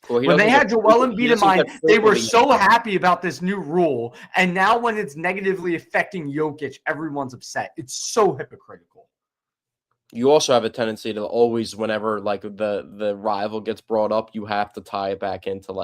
Well, when they had Joel Embiid in mind, they were so happy about this new rule, and now when it's negatively affecting Jokic, everyone's upset. It's so hypocritical. You also have a tendency to always, whenever the rival gets brought up, you have to tie it back into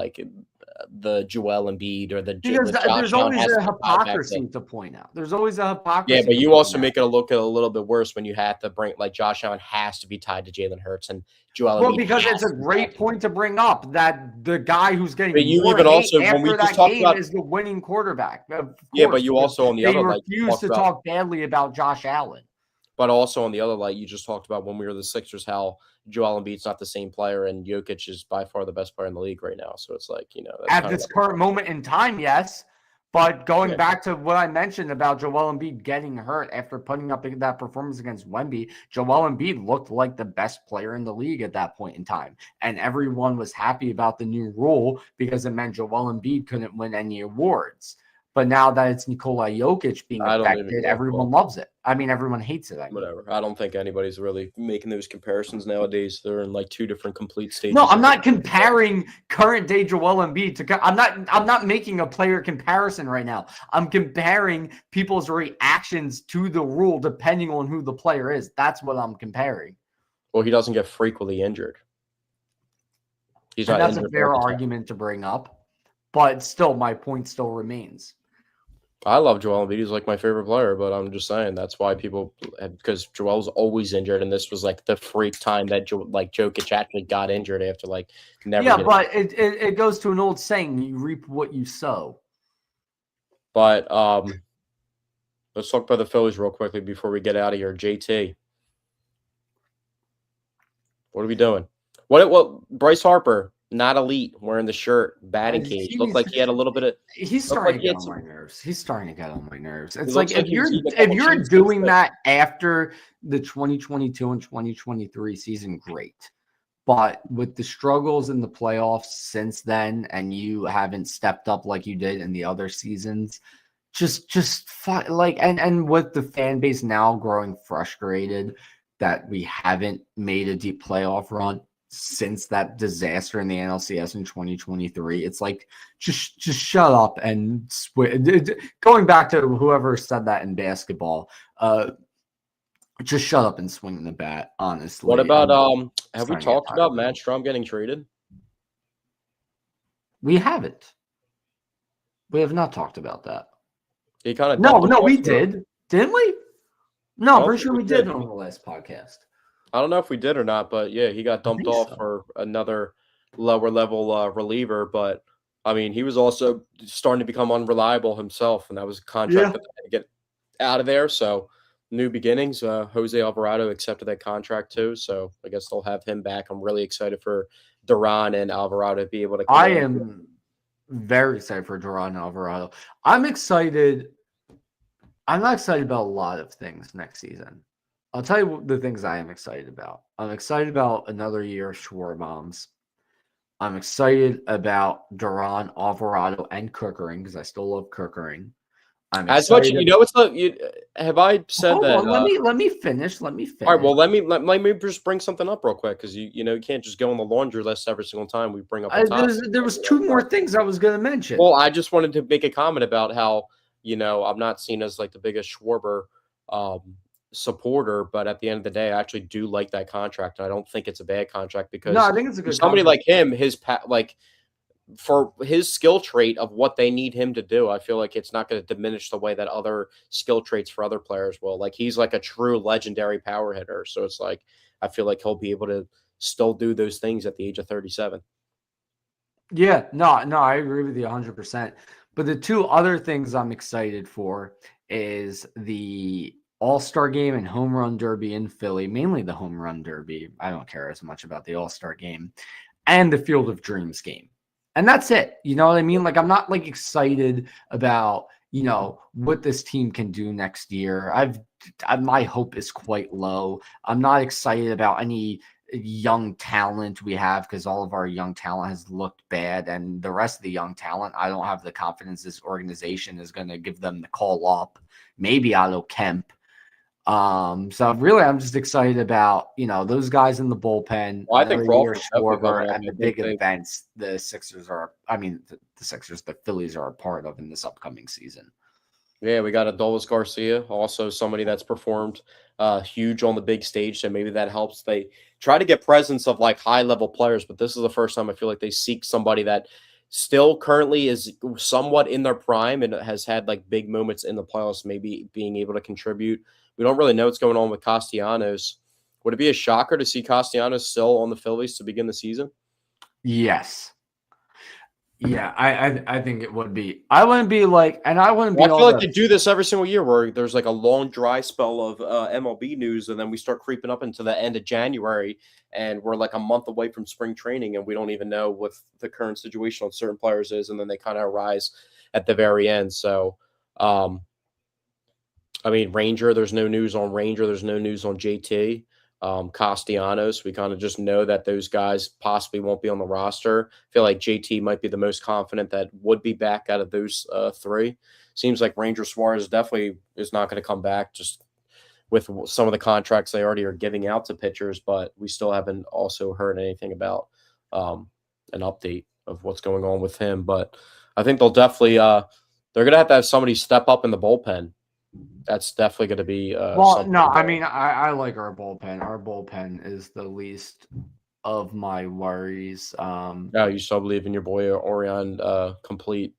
the Joel Embiid or because there's always a hypocrisy to point out. There's always a hypocrisy. Yeah, but you also make it look a little bit worse when you have to bring Josh Allen has to be tied to Jalen Hurts and Joel Embiid. Well, because it's a great point to bring up that the guy who's getting but you even also after when we that just talk game about is the winning quarterback. Yeah, but you also on the other refuse to talk badly about Josh Allen. But also on the other light, you just talked about when we were the Sixers, how Joel Embiid's not the same player, and Jokic is by far the best player in the league right now. So it's at this current moment in time, yes. But going back to what I mentioned about Joel Embiid getting hurt after putting up that performance against Wemby, Joel Embiid looked like the best player in the league at that point in time. And everyone was happy about the new rule because it meant Joel Embiid couldn't win any awards. But now that it's Nikola Jokic being affected, everyone loves it. I mean, everyone hates it. Whatever. I don't think anybody's really making those comparisons nowadays. They're in 2 different complete stages. No, I'm not comparing current day Joel Embiid to. I'm not making a player comparison right now. I'm comparing people's reactions to the rule depending on who the player is. That's what I'm comparing. Well, he doesn't get frequently injured. That's a fair argument to bring up, but still, my point still remains. I love Joel Embiid. He's my favorite player, but I'm just saying that's why because Joel's always injured, and this was the freak time that Jokic actually got injured after never. Yeah, but it goes to an old saying: you reap what you sow. But let's talk about the Phillies real quickly before we get out of here. JT, what are we doing? What Bryce Harper? Not elite, wearing the shirt, batting cage. Looked like he had a little bit of. He's starting to get on my nerves. He's starting to get on my nerves. It's if you're doing that after the 2022 and 2023 season, great. But with the struggles in the playoffs since then, and you haven't stepped up like you did in the other seasons, and with the fan base now growing frustrated that we haven't made a deep playoff run since that disaster in the NLCS in 2023, it's just shut up and going back to whoever said that in basketball, just shut up and swing the bat, honestly. What about have we talked about Matt Strom getting traded? We haven't. We have not talked about that. He kind of No, dumped him no, off we for. did. Didn't we? No, I I'm don't pretty think sure we we did did. on the last podcast. I don't know if we did or not, but yeah, he got I dumped think off so. for another lower level reliever. But I mean, he was also starting to become unreliable himself, and that was a contract Yeah. that they had to get out of there. So new beginnings. Jose Alvarado accepted that contract too, so I guess they'll have him back. I'm really excited for Duran and Alvarado to be able to come I in. am very excited for Duran Alvarado. I'm excited. I'm not excited about a lot of things next season. I'll tell you the things I am excited about. I'm excited about another year of Schwarbombs. I'm excited about Duran Alvarado and Kirkering because I still love Kirkering. I'm As much, excited. it's not. Have I said Hold that? on, let me finish. Let me All right, finish. well, let me just bring something up real quick because you can't just go on the laundry list every single time we bring up a topic. There was two more things I was going to mention. Well, I just wanted to make a comment about how I'm not seen as like the biggest Schwarber um, supporter, but at the end of the day, I actually do like that contract, and I don't think it's a bad contract No, because I think it's a for good somebody contract. like him, like for his skill trait of what they need him to do, I feel like it's not going to diminish the way that other skill traits for other players will. Like he's like a true legendary power hitter, so it's like I feel like he'll be able to still do those things at the age of 37. Yeah, no, I agree with you 100%. But the two other things I'm excited for is the All-Star game and Home Run Derby in Philly, mainly the Home Run Derby. I don't care as much about the All-Star game and the Field of Dreams game. And that's it. You know what I mean? Like I'm not like excited about, what this team can do next year. My hope is quite low. I'm not excited about any young talent we have because all of our young talent has looked bad, and the rest of the young talent, I don't have the confidence this organization is going to give them the call up. Maybe Otto Kemp. So really, I'm just excited about those guys in the bullpen, Well, I think another year Crawford's definitely Schwarber, going up. and I the think big they events the Sixers are. I mean, the Sixers, the Phillies are a part of in this upcoming season. Yeah, we got Adolis Garcia, also somebody that's performed huge on the big stage, so maybe that helps. They try to get presence of like high level players, but this is the first time I feel like they seek somebody that still currently is somewhat in their prime and has had like big moments in the playoffs, maybe being able to contribute. We don't really know what's going on with Castellanos. Would it be a shocker to see Castellanos still on the Phillies to begin the season? Yes. Yeah, I think it would be. I wouldn't be like, and I wouldn't be Well, I all feel like that. they do this every single year where there's like a long dry spell of MLB news, and then we start creeping up into the end of January, and we're like a month away from spring training, and we don't even know what the current situation on certain players is, and then they kind of arise at the very end. So, um, I mean, Ranger, there's no news on Ranger, there's no news on JT. Castellanos, we kind of just know that those guys possibly won't be on the roster. I feel like JT might be the most confident that would be back out of those three. Seems like Ranger Suarez definitely is not going to come back just with some of the contracts they already are giving out to pitchers, but we still haven't also heard anything about an update of what's going on with him. But I think they'll definitely they're going to have somebody step up in the bullpen. That's definitely going to be Well, something. no, I mean, I like our bullpen. Our bullpen is the least of my worries. No, you still believe in your boy Orion complete.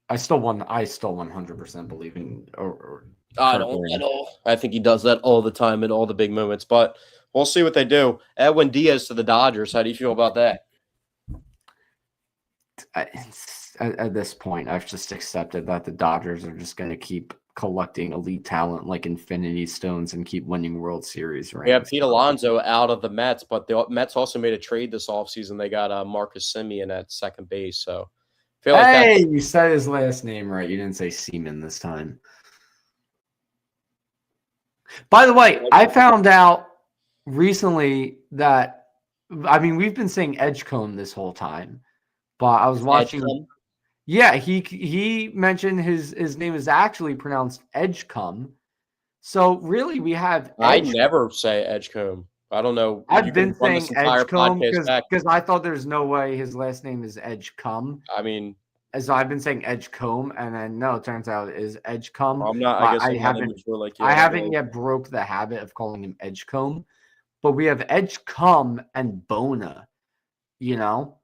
I still 100% believe in or I don't Kirkland. at all. I think he does that all the time in all the big moments, but we'll see what they do. Edwin Diaz to the Dodgers. How do you feel about that? At this point, I've just accepted that the Dodgers are just going to keep collecting elite talent like Infinity Stones and keep winning World Series We have rings. Pete Alonso out of the Mets, but the Mets also made a trade this offseason. They got Marcus Semien at second base, so I feel like Hey, that's you said his last name right. You didn't say Seaman this time. By the way, I found out recently that we've been saying Edgecombe this whole time, but I was watching. Yeah, he mentioned his name is actually pronounced Edgecombe. So really, we have I Edge. never say Edgecombe. I don't know. You I've can been run this saying entire Edgecombe podcast back. because I thought there's no way his last name is Edgecombe. I mean, So I've been saying Edgecombe, and then no, it turns out it is Edgecombe. I'm not. I But guess I'm not immature like you. I I don't haven't really. yet broke the habit of calling him Edgecombe. But we have Edgecombe and Bona. You know,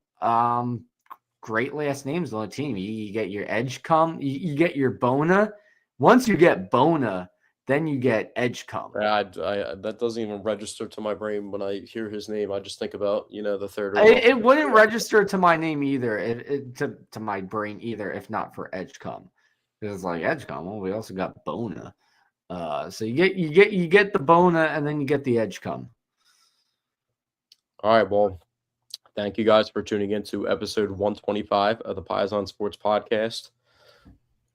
great last names on the team. You get your Edgecombe, you get your Bona. Once you get Bona, then you get Edgecombe. That doesn't even register to my brain when I hear his name. I just think about the third. It wouldn't register to my name either, to my brain either, if not for Edgecombe. It's like Edgecombe. Well, we also got Bona. So you get the Bona, and then you get the Edgecombe. All right, well, thank you guys for tuning in to episode 125 of the Paisan Sports Podcast.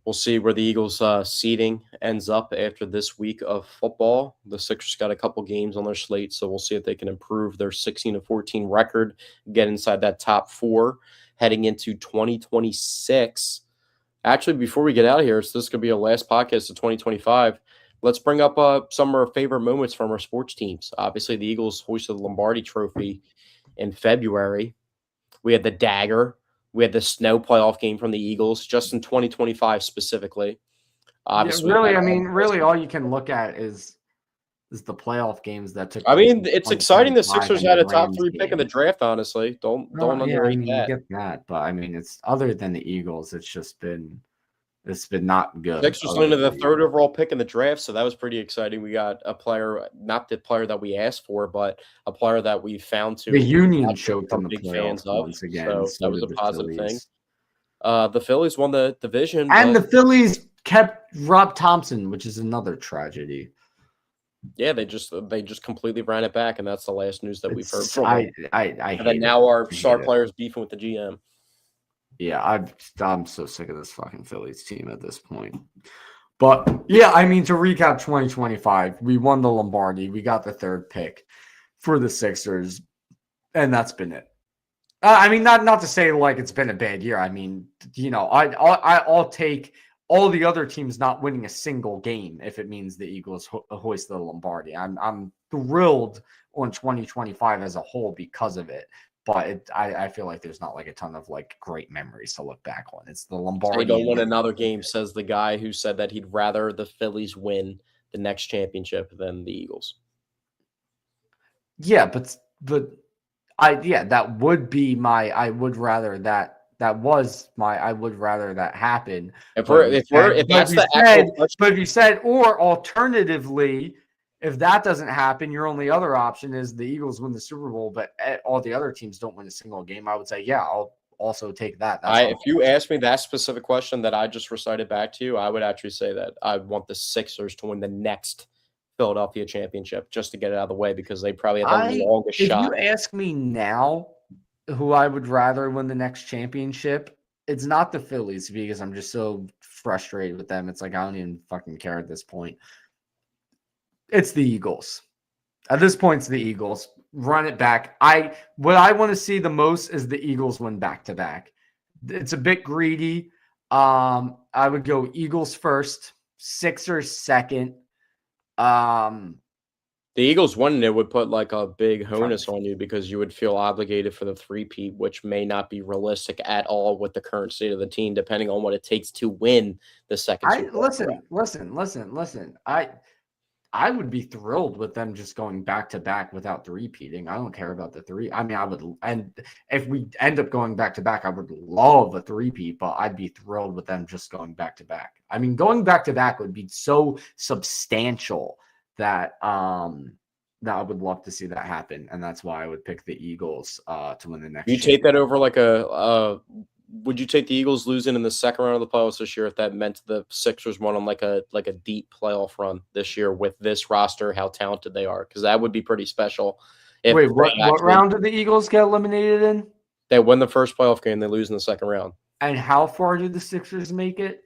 We'll see where the Eagles' seeding ends up after this week of football. The Sixers got a couple games on their slate, so we'll see if they can improve their 16-14 record, get inside that top 4, heading into 2026. Actually, before we get out of here, so this could be our last podcast of 2025. Let's bring up some of our favorite moments from our sports teams. Obviously, the Eagles hoisted the Lombardi Trophy in February. We had the dagger. We had the snow playoff game from the Eagles just in 2025 specifically. Obviously, really, all you can look at is the playoff games that took. It's exciting. The Sixers had a top 3 pick in the draft. Honestly, don't underrate that. You get that, but it's other than the Eagles. It's been not good. Sixers landed the 3rd overall pick in the draft, so that was pretty exciting. We got a player, not the player that we asked for, but a player that we found to. The Union choked on the big playoffs fans of once again, so that was a positive thing. The Phillies won the division, and the Phillies kept Rob Thompson, which is another tragedy. Yeah, they just completely ran it back, and that's the last news that we've heard from them. And then now our star players beefing with the GM. Yeah, I'm so sick of this fucking Phillies team at this point. But yeah, to recap 2025, we won the Lombardi. We got the 3rd pick for the Sixers, and that's been it. Not to say like it's been a bad year. I'll take all the other teams not winning a single game if it means the Eagles hoist the Lombardi. I'm thrilled on 2025 as a whole because of it. But I feel like there's not like a ton of like great memories to look back on. It's the Lombardi. They don't win another game, says the guy who said that he'd rather the Phillies win the next championship than the Eagles. Yeah, that would be my. I would rather that. That was my. I would rather that happen. But if you said, or alternatively, if that doesn't happen, your only other option is the Eagles win the Super Bowl, but all the other teams don't win a single game. I would say, yeah, I'll also take that. If you asked me that specific question that I just recited back to you, I would actually say that I want the Sixers to win the next Philadelphia championship just to get it out of the way because they probably have the longest shot. If you ask me now who I would rather win the next championship, it's not the Phillies because I'm just so frustrated with them. It's like I don't even fucking care at this point. It's the Eagles. At this point, it's the Eagles. Run it back. What I want to see the most is the Eagles win back-to-back. It's a bit greedy. I would go Eagles first, Sixers second. The Eagles winning it would put like a big onus on you because you would feel obligated for the 3-peat, which may not be realistic at all with the current state of the team, depending on what it takes to win the second. Listen. I would be thrilled with them just going back to back without 3-peating. I don't care about the 3. I would, and if we end up going back to back, I would love a 3-peat, but I'd be thrilled with them just going back to back. Going back to back would be so substantial that that I would love to see that happen, and that's why I would pick the Eagles to win the next. You take that over like would you take the Eagles losing in the second round of the playoffs this year if that meant the Sixers won on like a deep playoff run this year with this roster, how talented they are? Because that would be pretty special. Wait, what round did the Eagles get eliminated in? They win the first playoff game, they lose in the second round. And how far did the Sixers make it?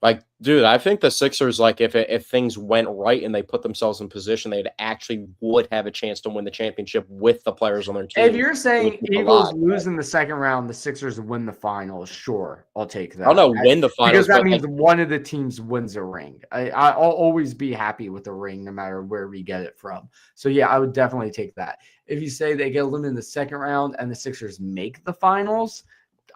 Like, dude, I think the Sixers, like, if things went right and they put themselves in position, they actually would have a chance to win the championship with the players on their team. If you're saying Eagles lose in the second round, the Sixers win the finals, sure, I'll take that. I don't know, win the finals. Because that means one of the teams wins a ring. I'll always be happy with the ring, no matter where we get it from. So, yeah, I would definitely take that. If you say they get eliminated in the second round and the Sixers make the finals,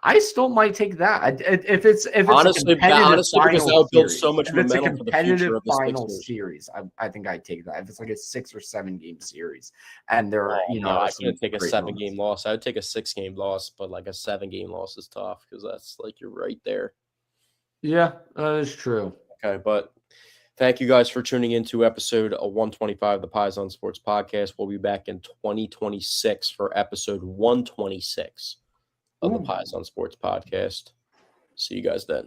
I still might take that. If it's Honestly, a competitive because that final would build series, so much if it's a momentum for the future competitive of the final Sixers. series, I think I'd take that. If it's like a 6 or 7 game series, and there are Oh, no, I some couldn't take a great 7-game moments. loss. I would take a 6-game loss, but like a 7-game loss is tough because that's like you're right there. Yeah, that is true. Okay, but thank you guys for tuning in to episode 125 of the Paisan Sports Podcast. We'll be back in 2026 for episode 126 of the Paisan Sports Podcast. See you guys then.